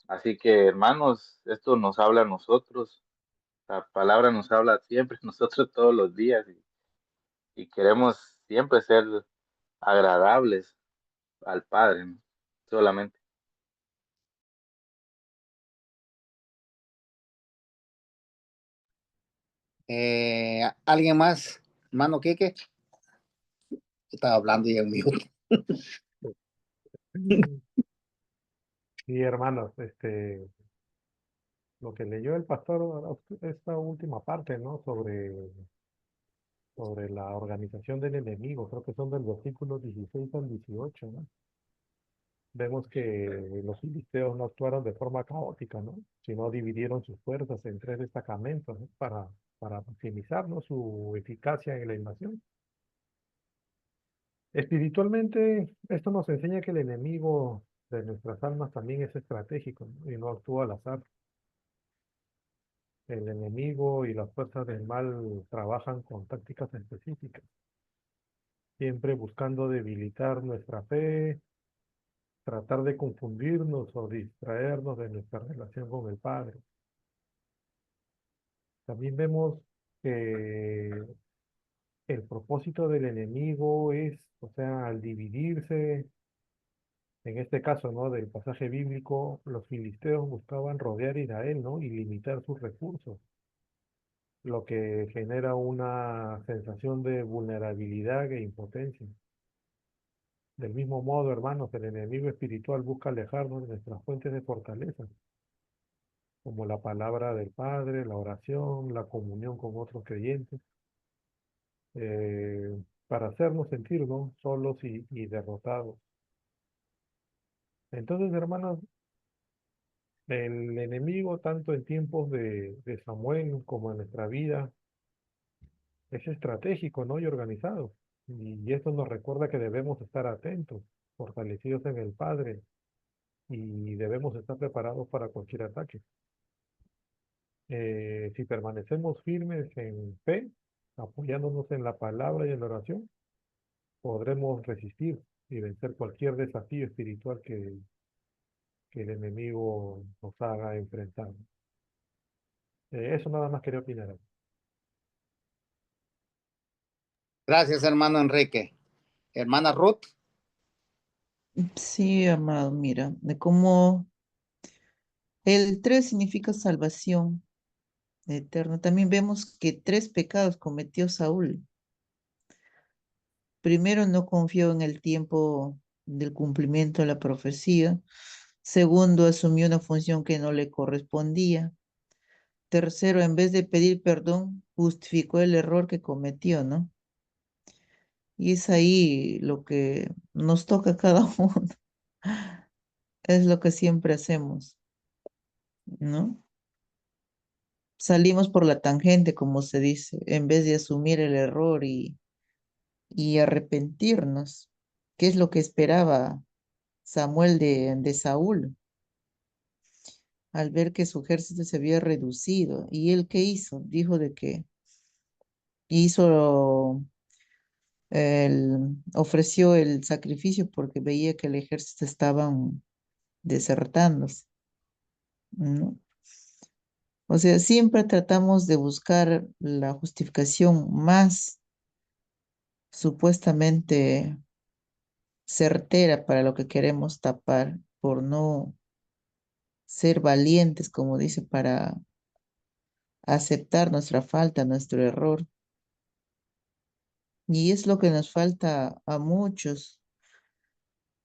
Speaker 3: Así que, hermanos, esto nos habla a nosotros. La palabra nos habla siempre, nosotros todos los días, y queremos siempre ser agradables al Padre, ¿no? Solamente.
Speaker 1: ¿Alguien más? Hermano Quique. Estaba hablando y en mute.
Speaker 4: Sí, hermanos, lo que leyó el pastor, esta última parte, ¿no? Sobre la organización del enemigo, creo que son del versículo 16 al 18, ¿no? Vemos que los filisteos no actuaron de forma caótica, ¿no? Sino dividieron sus fuerzas en tres destacamentos, ¿no? Para maximizar, ¿no? Su eficacia en la invasión. Espiritualmente, esto nos enseña que el enemigo de nuestras almas también es estratégico, ¿no? Y no actúa al azar. El enemigo y las fuerzas del mal trabajan con tácticas específicas, siempre buscando debilitar nuestra fe, tratar de confundirnos o distraernos de nuestra relación con el Padre. También vemos que el propósito del enemigo es, o sea, al dividirse, en este caso, ¿no? Del pasaje bíblico, los filisteos buscaban rodear a Israel, ¿no? Y limitar sus recursos, lo que genera una sensación de vulnerabilidad e impotencia. Del mismo modo, hermanos, el enemigo espiritual busca alejarnos de nuestras fuentes de fortaleza, como la palabra del Padre, la oración, la comunión con otros creyentes, para hacernos sentir, ¿no? Solos y derrotados. Entonces, hermanos, El enemigo, tanto en tiempos de Samuel como en nuestra vida, es estratégico, ¿no? Y organizado. Y esto nos recuerda que debemos estar atentos, fortalecidos en el Padre, y debemos estar preparados para cualquier ataque. Si permanecemos firmes en fe, apoyándonos en la palabra y en la oración, podremos resistir y vencer cualquier desafío espiritual que el enemigo nos haga enfrentar. Eso nada más quería opinar.
Speaker 1: Gracias, hermano Enrique. Hermana Ruth.
Speaker 5: Sí, amado, mira, de cómo el 3 significa salvación eterna. También vemos que 3 pecados cometió Saúl. Primero, no confió en el tiempo del cumplimiento de la profecía. Segundo, asumió una función que no le correspondía. Tercero, en vez de pedir perdón, justificó el error que cometió, ¿no? Y es ahí lo que nos toca a cada uno. Es lo que siempre hacemos, ¿no? Salimos por la tangente, como se dice, en vez de asumir el error y arrepentirnos. ¿Qué es lo que esperaba Samuel de Saúl al ver que su ejército se había reducido? ¿Y él qué hizo? Dijo de que hizo ofreció el sacrificio porque veía que el ejército estaban desertándose, ¿no? O sea, siempre tratamos de buscar la justificación más supuestamente certera para lo que queremos tapar, por no ser valientes, como dice, para aceptar nuestra falta, nuestro error. Y es lo que nos falta a muchos,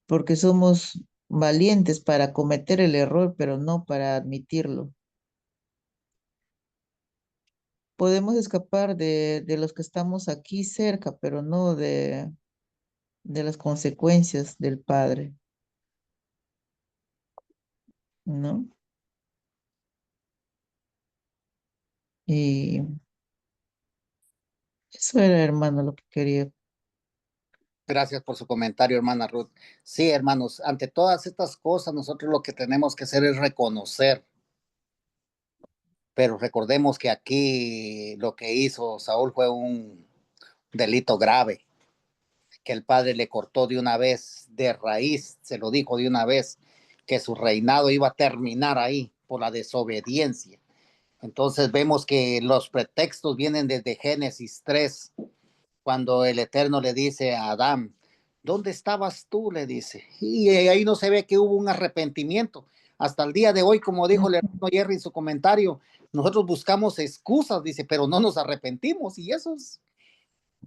Speaker 5: porque somos valientes para cometer el error, pero no para admitirlo. Podemos escapar de los que estamos aquí cerca, pero no de las consecuencias del Padre, ¿no? Y eso era, hermano, lo que quería.
Speaker 1: Gracias por su comentario, hermana Ruth. Sí, hermanos, ante todas estas cosas, nosotros lo que tenemos que hacer es reconocer, pero recordemos que aquí lo que hizo Saúl fue un delito grave, que el padre le cortó de una vez, de raíz, se lo dijo de una vez, que su reinado iba a terminar ahí por la desobediencia. Entonces vemos que los pretextos vienen desde Génesis 3, cuando el Eterno le dice a Adán, ¿dónde estabas tú? Le dice. Y ahí no se ve que hubo un arrepentimiento. Hasta el día de hoy, como dijo el hermano Jerry en su comentario, nosotros buscamos excusas, dice, pero no nos arrepentimos. Y eso es,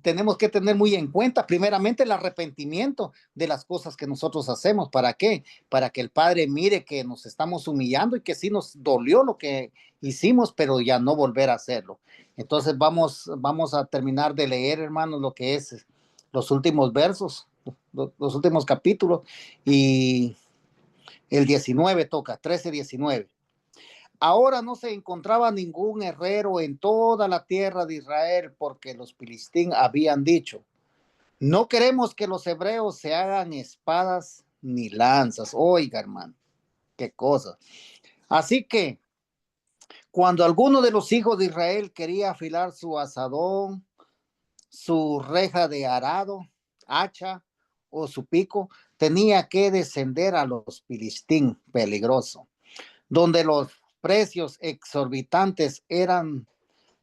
Speaker 1: tenemos que tener muy en cuenta, primeramente, el arrepentimiento de las cosas que nosotros hacemos. ¿Para qué? Para que el Padre mire que nos estamos humillando y que sí nos dolió lo que hicimos, pero ya no volver a hacerlo. Entonces vamos a terminar de leer, hermanos, lo que es los últimos versos, los últimos capítulos, y el 19 toca, 13-19. Ahora no se encontraba ningún herrero en toda la tierra de Israel, porque los filisteos habían dicho, no queremos que los hebreos se hagan espadas ni lanzas. Oiga, hermano, qué cosa. Así que cuando alguno de los hijos de Israel quería afilar su asadón, su reja de arado, hacha o su pico, tenía que descender a los filisteos, peligroso, donde los precios exorbitantes eran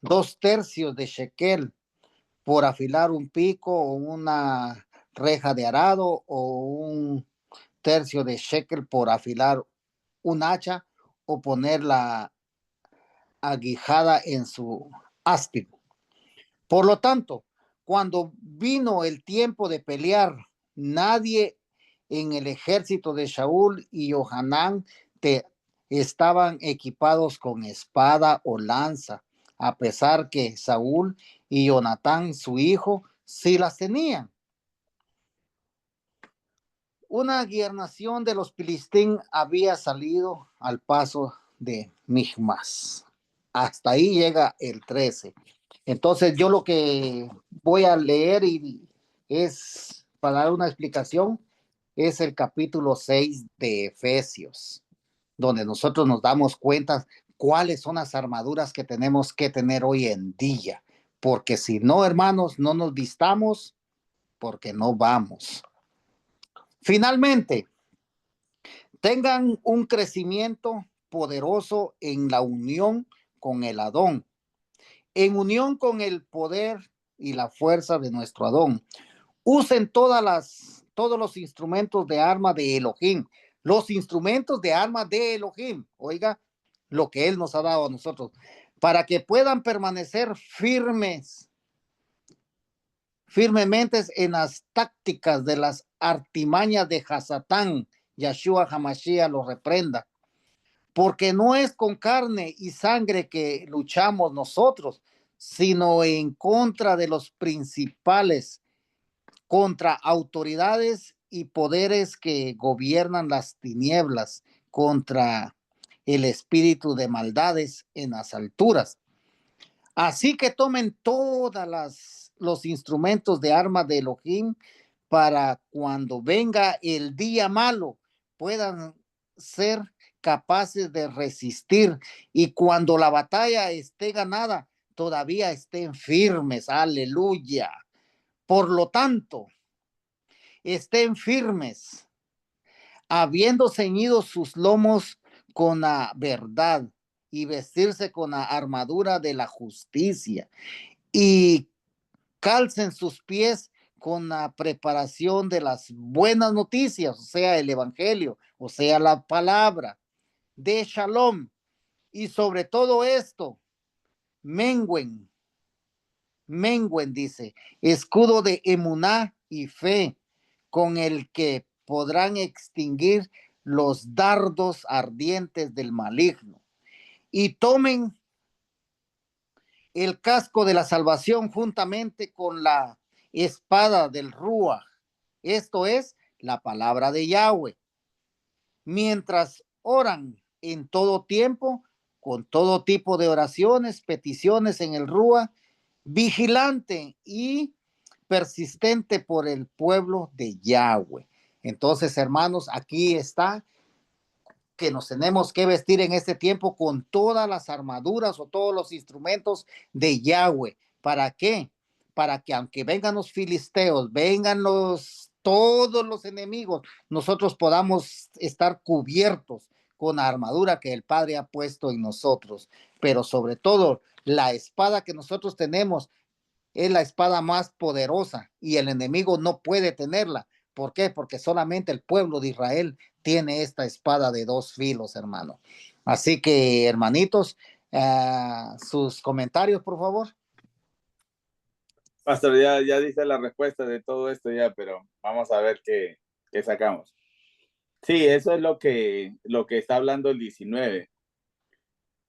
Speaker 1: 2/3 de shekel por afilar un pico o una reja de arado, o 1/3 de shekel por afilar un hacha o poner la aguijada en su áspide. Por lo tanto, cuando vino el tiempo de pelear, nadie en el ejército de Shaul y Johanán estaban equipados con espada o lanza, a pesar que Saúl y Jonatán, su hijo, sí las tenían. una gubernación de los Filistín había salido al paso de Michmas. Hasta ahí llega el 13. Entonces yo lo que voy a leer y es para dar una explicación, es el capítulo 6 de Efesios, donde nosotros nos damos cuenta cuáles son las armaduras que tenemos que tener hoy en día, porque si no, hermanos, no nos vistamos, porque no vamos. Finalmente, tengan un crecimiento poderoso en la unión con el Adón, en unión con el poder y la fuerza de nuestro Adón. Usen todos los instrumentos de arma de Elohim, los instrumentos de arma de Elohim, oiga, lo que Él nos ha dado a nosotros, para que puedan permanecer firmemente en las tácticas de las artimañas de Hasatán. Yahshua Hamashiach lo reprenda, porque no es con carne y sangre que luchamos nosotros, sino en contra de los principales, contra autoridades y poderes que gobiernan las tinieblas, contra el espíritu de maldades en las alturas. Así que tomen todas los instrumentos de arma de Elohim para cuando venga el día malo puedan ser capaces de resistir, y cuando la batalla esté ganada todavía estén firmes. Aleluya. Por lo tanto, estén firmes, habiendo ceñido sus lomos con la verdad y vestirse con la armadura de la justicia, y calcen sus pies con la preparación de las buenas noticias, o sea, el evangelio, o sea, la palabra de Shalom. Y sobre todo esto, mengüen, dice, escudo de emuná y fe, con el que podrán extinguir los dardos ardientes del maligno. Y tomen el casco de la salvación juntamente con la espada del Ruach, esto es la palabra de Yahweh, mientras oran en todo tiempo, con todo tipo de oraciones, peticiones en el Ruach, vigilante y persistente por el pueblo de Yahweh. Entonces, hermanos, aquí está que nos tenemos que vestir en este tiempo con todas las armaduras o todos los instrumentos de Yahweh. ¿Para qué? Para que aunque vengan los filisteos, vengan todos los enemigos, nosotros podamos estar cubiertos con la armadura que el Padre ha puesto en nosotros. Pero sobre todo, la espada que nosotros tenemos es la espada más poderosa y el enemigo no puede tenerla. ¿Por qué? Porque solamente el pueblo de Israel tiene esta espada de dos filos, hermano. Así que, hermanitos, sus comentarios, por favor.
Speaker 2: Pastor, ya dice la respuesta de todo esto ya, pero vamos a ver qué sacamos. Sí, eso es lo que está hablando el 19.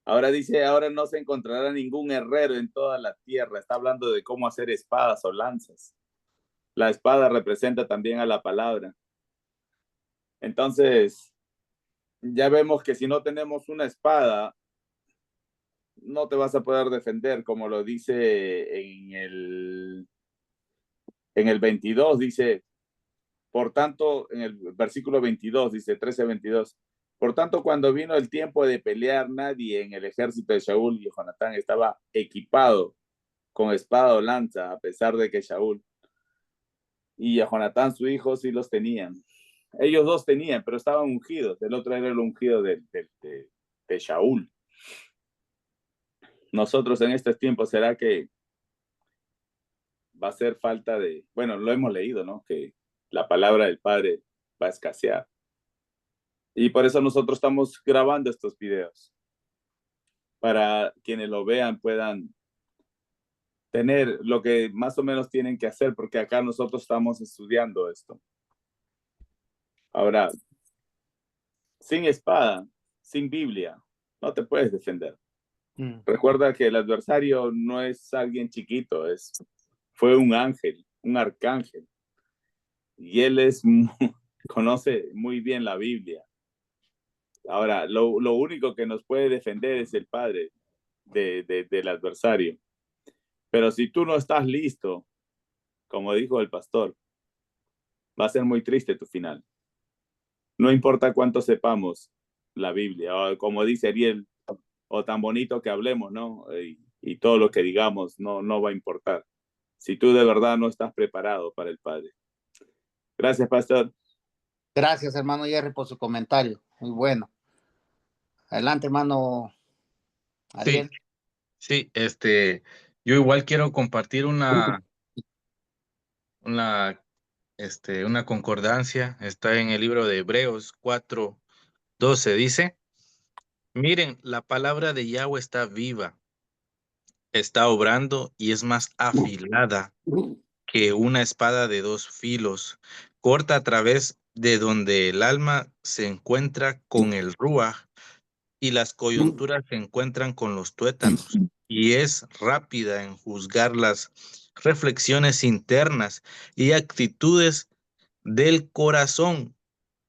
Speaker 2: Ahora dice, ahora no se encontrará ningún herrero en toda la tierra. Está hablando de cómo hacer espadas o lanzas. La espada representa también a la palabra. Entonces, ya vemos que si no tenemos una espada, no te vas a poder defender, como lo dice en el 22, dice, por tanto, en el versículo 22, dice 13:22, por tanto, cuando vino el tiempo de pelear, nadie en el ejército de Shaul y Jonatán estaba equipado con espada o lanza, a pesar de que Shaul y a Jonatán, su hijo, sí los tenían. Ellos dos tenían, pero estaban ungidos. El otro era el ungido de Shaul. Nosotros en estos tiempos, ¿será que va a ser falta de, bueno, lo hemos leído, ¿no? Que la palabra del Padre va a escasear. Y por eso nosotros estamos grabando estos videos, para quienes lo vean puedan tener lo que más o menos tienen que hacer, porque acá nosotros estamos estudiando esto. Ahora, sin espada, sin Biblia, no te puedes defender. Recuerda que el adversario no es alguien chiquito, fue un ángel, un arcángel. Y él es conoce muy bien la Biblia. Ahora, lo único que nos puede defender es el Padre del adversario. Pero si tú no estás listo, como dijo el pastor, va a ser muy triste tu final. No importa cuánto sepamos la Biblia, o como dice Ariel, o tan bonito que hablemos, ¿no? Y todo lo que digamos no va a importar. Si tú de verdad no estás preparado para el Padre. Gracias, pastor.
Speaker 1: Gracias, hermano Jerry, por su comentario. Muy bueno. Adelante, hermano
Speaker 7: Sí,
Speaker 1: Ariel.
Speaker 7: sí, yo igual quiero compartir una, una concordancia. Está en el libro de Hebreos 4:12. Dice: miren, la palabra de Yahweh está viva, está obrando y es más afilada que una espada de dos filos, corta a través de donde el alma se encuentra con el ruaj y las coyunturas se encuentran con los tuétanos, y es rápida en juzgar las reflexiones internas y actitudes del corazón.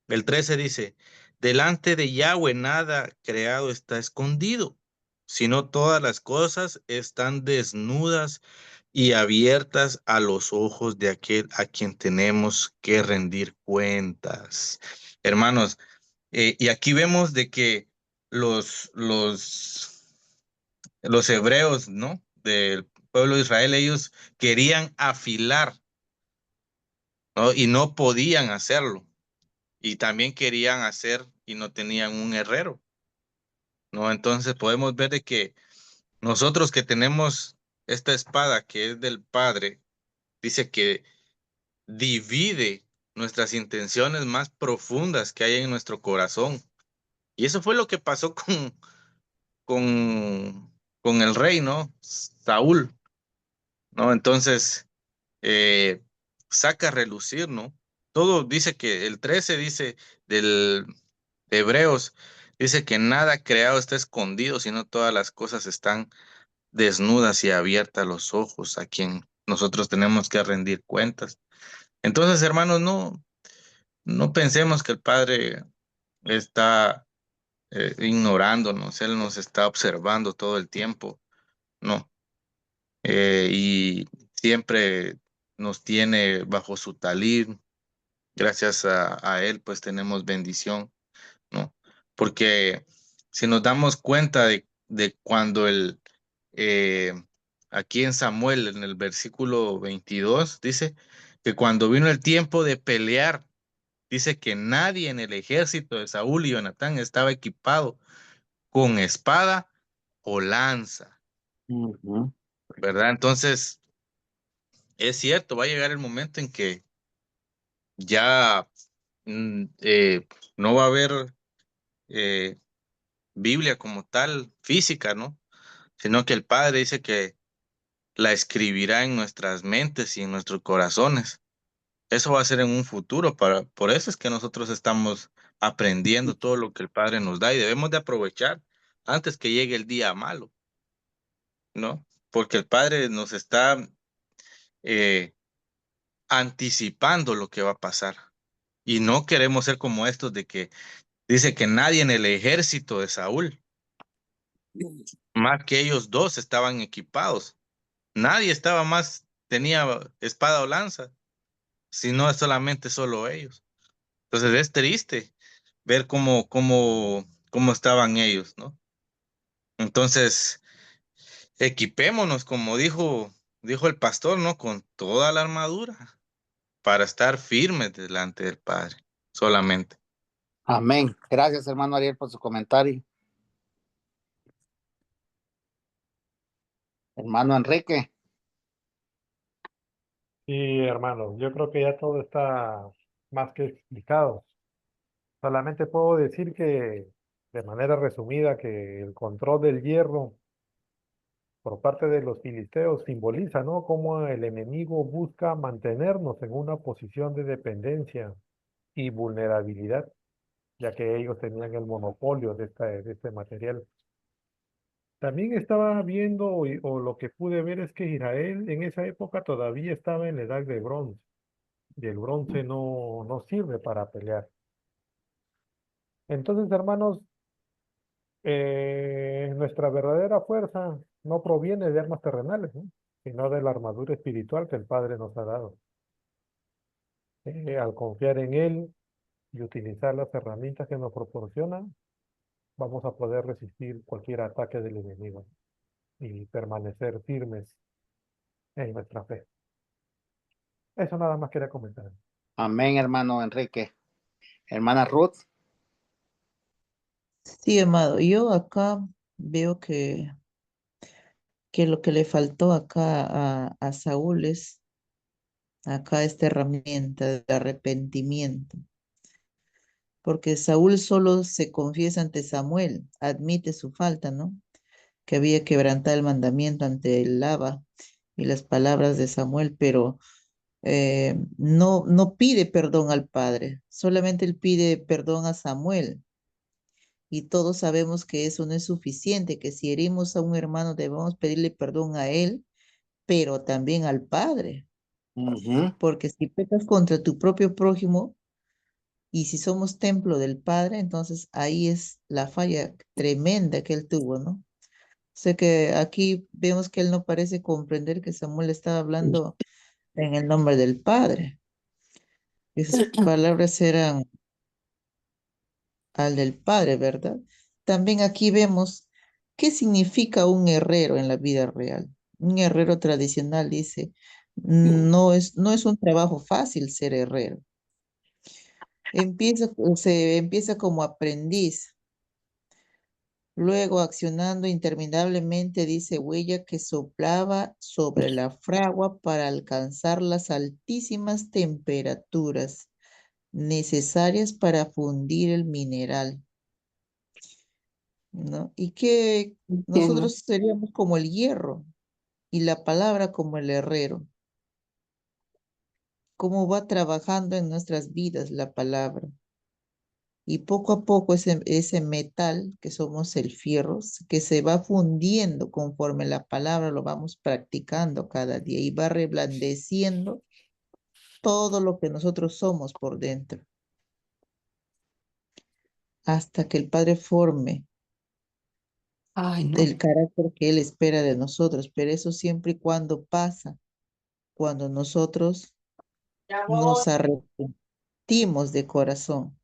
Speaker 7: El 13 dice: delante de Yahweh nada creado está escondido, sino todas las cosas están desnudas y abiertas a los ojos de aquel a quien tenemos que rendir cuentas. Hermanos, y aquí vemos de que los, los, los hebreos, ¿no? Del pueblo de Israel, ellos querían afilar, ¿no? Y no podían hacerlo. Y también querían hacer y no tenían un herrero, ¿no? Entonces podemos ver de que nosotros que tenemos esta espada que es del Padre, dice que divide nuestras intenciones más profundas que hay en nuestro corazón. Y eso fue lo que pasó con el rey, ¿no? Saúl, ¿no? Entonces, eh, saca a relucir, ¿no? Todo dice que el 13 dice del de Hebreos, dice que nada creado está escondido, sino todas las cosas están desnudas y abiertas a los ojos a quien nosotros tenemos que rendir cuentas. Entonces, hermanos, no pensemos que el Padre está ignorándonos, Él nos está observando todo el tiempo, no. Y siempre nos tiene bajo su talid. Gracias a Él, pues tenemos bendición, ¿no? Porque si nos damos cuenta de cuando eh, aquí en Samuel, en el versículo 22, dice que cuando vino el tiempo de pelear, dice que nadie en el ejército de Saúl y Jonatán estaba equipado con espada o lanza, ¿verdad? Entonces, es cierto, va a llegar el momento en que ya no va a haber eh, Biblia como tal, física, ¿no? Sino que el Padre dice que la escribirá en nuestras mentes y en nuestros corazones. Eso va a ser en un futuro, por eso es que nosotros estamos aprendiendo todo lo que el Padre nos da y debemos de aprovechar antes que llegue el día malo, ¿no? Porque el Padre nos está eh, anticipando lo que va a pasar. Y no queremos ser como estos de que dice que nadie en el ejército de Saúl, más que ellos dos, estaban equipados. Nadie estaba más, tenía espada o lanza, sino solamente solo ellos. Entonces es triste ver cómo estaban ellos, ¿no? Entonces, equipémonos, como dijo el pastor, ¿no? Con toda la armadura para estar firmes delante del Padre, solamente.
Speaker 1: Amén. Gracias, hermano Ariel, por su comentario. Hermano Enrique.
Speaker 4: Sí, hermano, yo creo que ya todo está más que explicado. Solamente puedo decir que, de manera resumida, que el control del hierro por parte de los filisteos simboliza, ¿no? Cómo el enemigo busca mantenernos en una posición de dependencia y vulnerabilidad, ya que ellos tenían el monopolio de este material. También estaba viendo, o lo que pude ver es que Israel en esa época todavía estaba en la edad de bronce. y el bronce no sirve para pelear. Entonces, hermanos, nuestra verdadera fuerza no proviene de armas terrenales, ¿no? Sino de la armadura espiritual que el Padre nos ha dado. Al confiar en Él y utilizar las herramientas que nos proporciona, vamos a poder resistir cualquier ataque del enemigo y permanecer firmes en nuestra fe. Eso nada más quería comentar.
Speaker 1: Amén, hermano Enrique. Hermana Ruth.
Speaker 5: Sí, amado, yo acá veo que lo que le faltó acá a Saúl es acá esta herramienta de arrepentimiento, porque Saúl solo se confiesa ante Samuel, admite su falta, ¿no? Que había quebrantado el mandamiento ante el Laba y las palabras de Samuel, pero no pide perdón al padre, solamente él pide perdón a Samuel. Y todos sabemos que eso no es suficiente, que si herimos a un hermano debemos pedirle perdón a él, pero también al padre, porque si pecas contra tu propio prójimo y si somos templo del padre, entonces ahí es la falla tremenda que él tuvo, ¿no? Sé que aquí vemos que él no parece comprender que Samuel estaba hablando en el nombre del Padre. Esas palabras eran al del Padre, ¿verdad? También aquí vemos qué significa un herrero en la vida real. Un herrero tradicional dice, no es un trabajo fácil ser herrero. Se empieza como aprendiz. Luego, accionando interminablemente, dice Huella que soplaba sobre la fragua para alcanzar las altísimas temperaturas necesarias para fundir el mineral, ¿no? Y que nosotros seríamos como el hierro y la palabra como el herrero. Cómo va trabajando en nuestras vidas la palabra. Y poco a poco ese metal que somos el fierro, que se va fundiendo conforme la palabra lo vamos practicando cada día y va reblandeciendo todo lo que nosotros somos por dentro, hasta que el Padre forme el carácter que Él espera de nosotros. Pero eso siempre y cuando pasa, cuando nosotros nos arrepentimos de corazón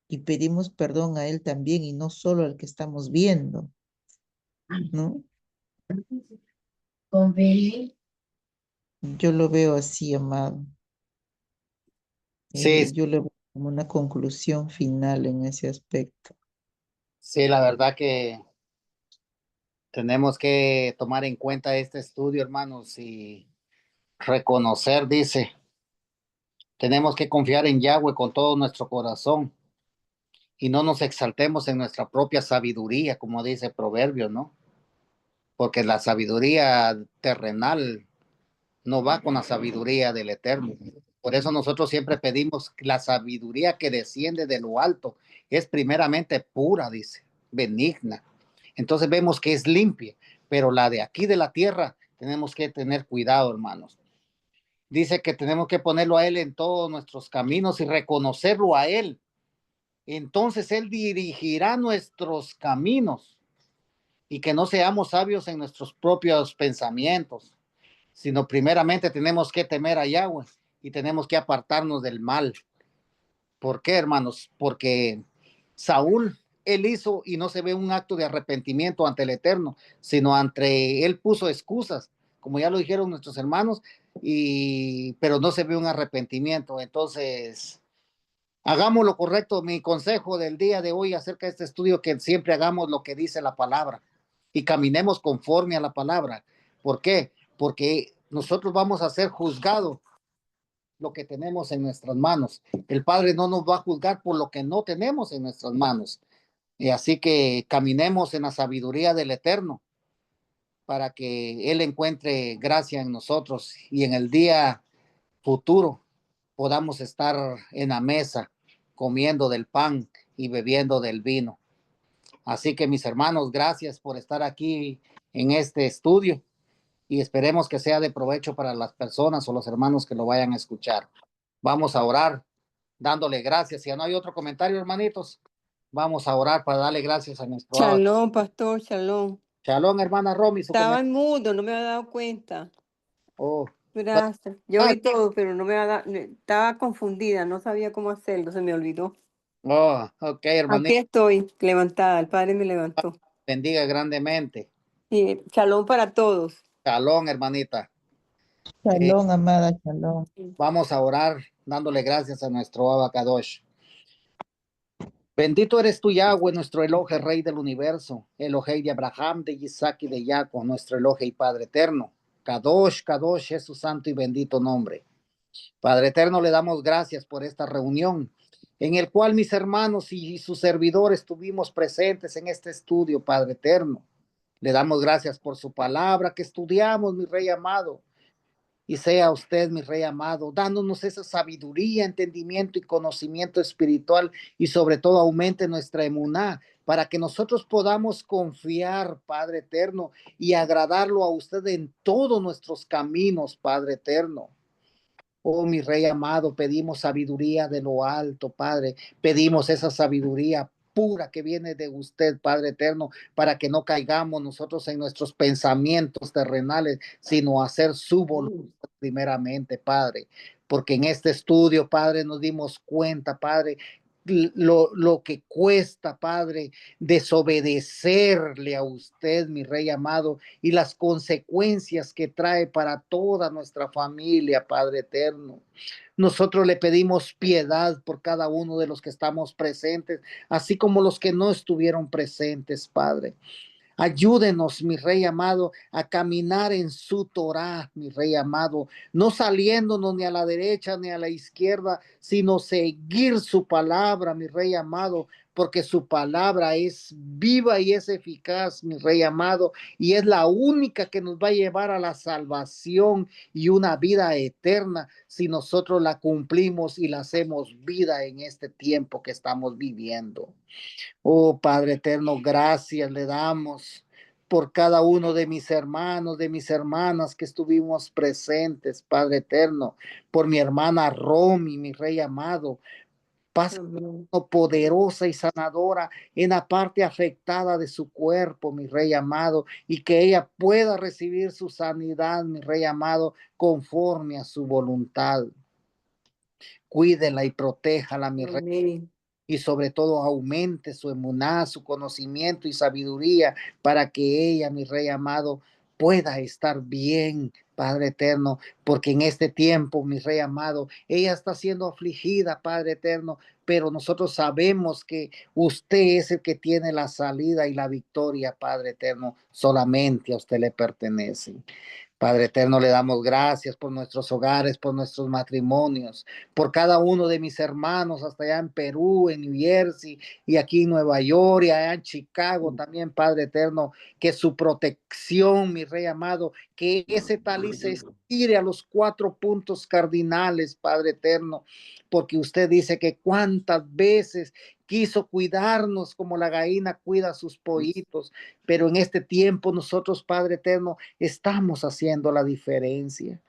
Speaker 5: y pedimos perdón a Él también y no solo al que estamos viendo, ¿no? Yo lo veo así, amado.
Speaker 1: Sí,
Speaker 5: Yo le veo como una conclusión final en ese aspecto.
Speaker 1: sí, la verdad que tenemos que tomar en cuenta este estudio, hermanos, y reconocer, dice, tenemos que confiar en Yahweh con todo nuestro corazón y no nos exaltemos en nuestra propia sabiduría, como dice el proverbio, ¿no? Porque la sabiduría terrenal no va con la sabiduría del Eterno. Por eso nosotros siempre pedimos la sabiduría que desciende de lo alto. Es primeramente pura, dice, benigna. Entonces vemos que es limpia, pero la de aquí de la tierra tenemos que tener cuidado, hermanos. Dice que tenemos que ponerlo a Él en todos nuestros caminos y reconocerlo a Él. Entonces Él dirigirá nuestros caminos y que no seamos sabios en nuestros propios pensamientos, sino primeramente tenemos que temer a Yahweh y tenemos que apartarnos del mal. ¿Por qué, hermanos? Porque Saúl, él hizo y no se ve un acto de arrepentimiento ante el Eterno, sino ante él puso excusas, como ya lo dijeron nuestros hermanos, pero no se ve un arrepentimiento. Entonces, hagamos lo correcto. Mi consejo del día de hoy acerca de este estudio, que siempre hagamos lo que dice la palabra y caminemos conforme a la palabra. ¿Por qué? Porque nosotros vamos a ser juzgados lo que tenemos en nuestras manos. El Padre no nos va a juzgar por lo que no tenemos en nuestras manos. Y así que caminemos en la sabiduría del Eterno para que Él encuentre gracia en nosotros y en el día futuro podamos estar en la mesa comiendo del pan y bebiendo del vino. Así que mis hermanos, gracias por estar aquí en este estudio y esperemos que sea de provecho para las personas o los hermanos que lo vayan a escuchar. Vamos a orar dándole gracias. Si no hay otro comentario, hermanitos, vamos a orar para darle gracias a nuestro Abba.
Speaker 8: Shalom, pastor, shalom.
Speaker 1: Shalom, hermana Romy.
Speaker 8: Estaba en mudo, no me había dado cuenta.
Speaker 1: Oh.
Speaker 8: Gracias. Yo oí todo, pero no me había dado, estaba confundida, no sabía cómo hacerlo, se me olvidó.
Speaker 1: Oh, ok, hermanito.
Speaker 8: Aquí estoy, levantada, el Padre me levantó.
Speaker 1: Bendiga grandemente.
Speaker 8: Sí, shalom para todos.
Speaker 1: Shalom, hermanita.
Speaker 5: Shalom, amada, shalom.
Speaker 1: Vamos a orar dándole gracias a nuestro Abba Kadosh. Bendito eres tú, Yahweh, nuestro Elohe, Rey del universo, Elohe de Abraham, de Isaac y de Jacob, nuestro Elohe y Padre eterno. Kadosh, Kadosh es su santo y bendito nombre. Padre eterno, le damos gracias por esta reunión, en el cual mis hermanos y sus servidores estuvimos presentes en este estudio, Padre eterno. Le damos gracias por su palabra que estudiamos, mi Rey amado. Y sea usted, mi Rey amado, dándonos esa sabiduría, entendimiento y conocimiento espiritual, y sobre todo aumente nuestra emuná, para que nosotros podamos confiar, Padre eterno, y agradarlo a usted en todos nuestros caminos, Padre eterno. Oh, mi Rey amado, pedimos sabiduría de lo alto, Padre. Pedimos esa sabiduría pura que viene de usted, Padre eterno, para que no caigamos nosotros en nuestros pensamientos terrenales, sino hacer su voluntad primeramente, Padre. Porque en este estudio, Padre, nos dimos cuenta, Padre, lo que cuesta, Padre, desobedecerle a usted, mi Rey amado, y las consecuencias que trae para toda nuestra familia, Padre eterno. Nosotros le pedimos piedad por cada uno de los que estamos presentes, así como los que no estuvieron presentes, Padre. Ayúdenos, mi Rey amado, a caminar en su Torah, mi Rey amado, no saliéndonos ni a la derecha ni a la izquierda, sino seguir su palabra, mi Rey amado, porque su palabra es viva y es eficaz, mi Rey amado, y es la única que nos va a llevar a la salvación y una vida eterna si nosotros la cumplimos y la hacemos vida en este tiempo que estamos viviendo. Oh Padre eterno, gracias le damos por cada uno de mis hermanos, de mis hermanas que estuvimos presentes, Padre eterno, por mi hermana Romy, mi Rey amado. Paz poderosa y sanadora en la parte afectada de su cuerpo, mi Rey amado, y que ella pueda recibir su sanidad, mi Rey amado, conforme a su voluntad. Cuídela y protéjala, mi Rey. Y sobre todo aumente su emuná, su conocimiento y sabiduría para que ella, mi Rey amado, pueda estar bien, Padre eterno, porque en este tiempo, mi Rey amado, ella está siendo afligida, Padre eterno, pero nosotros sabemos que usted es el que tiene la salida y la victoria, Padre eterno, solamente a usted le pertenece. Padre eterno, le damos gracias por nuestros hogares, por nuestros matrimonios, por cada uno de mis hermanos, hasta allá en Perú, en New Jersey, y aquí en Nueva York, y allá en Chicago también, Padre eterno, que su protección, mi Rey amado, que ese talis se estire a los 4 puntos cardinales, Padre eterno, porque usted dice que cuántas veces quiso cuidarnos como la gallina cuida a sus pollitos, pero en este tiempo nosotros, Padre eterno, estamos haciendo la diferencia.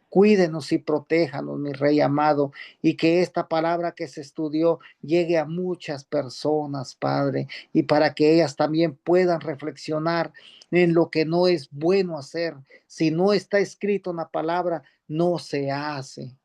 Speaker 1: Cuídenos y protéjanos, mi Rey amado, y que esta palabra que se estudió llegue a muchas personas, Padre, y para que ellas también puedan reflexionar en lo que no es bueno hacer. Si no está escrito en la palabra, no se hace.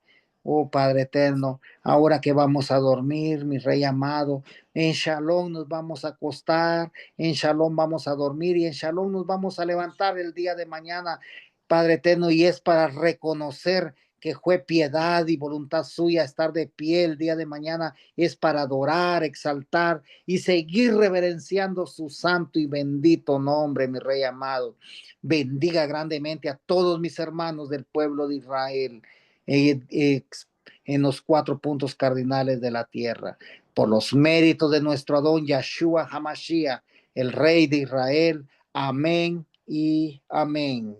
Speaker 1: Oh Padre eterno, ahora que vamos a dormir, mi Rey amado, en Shalom nos vamos a acostar, en Shalom vamos a dormir y en Shalom nos vamos a levantar el día de mañana, Padre eterno, y es para reconocer que fue piedad y voluntad suya estar de pie el día de mañana, es para adorar, exaltar y seguir reverenciando su santo y bendito nombre, mi Rey amado. Bendiga grandemente a todos mis hermanos del pueblo de Israel en los 4 puntos cardinales de la tierra, por los méritos de nuestro Adón Yahshua Hamashiach, el Rey de Israel. Amén y amén.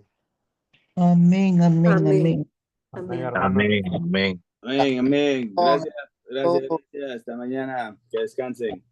Speaker 5: Amén, amén,
Speaker 8: Amén.
Speaker 5: amén.
Speaker 7: Amén, amén.
Speaker 2: Amén, amén. Gracias, gracias, gracias. Hasta mañana. Que descansen.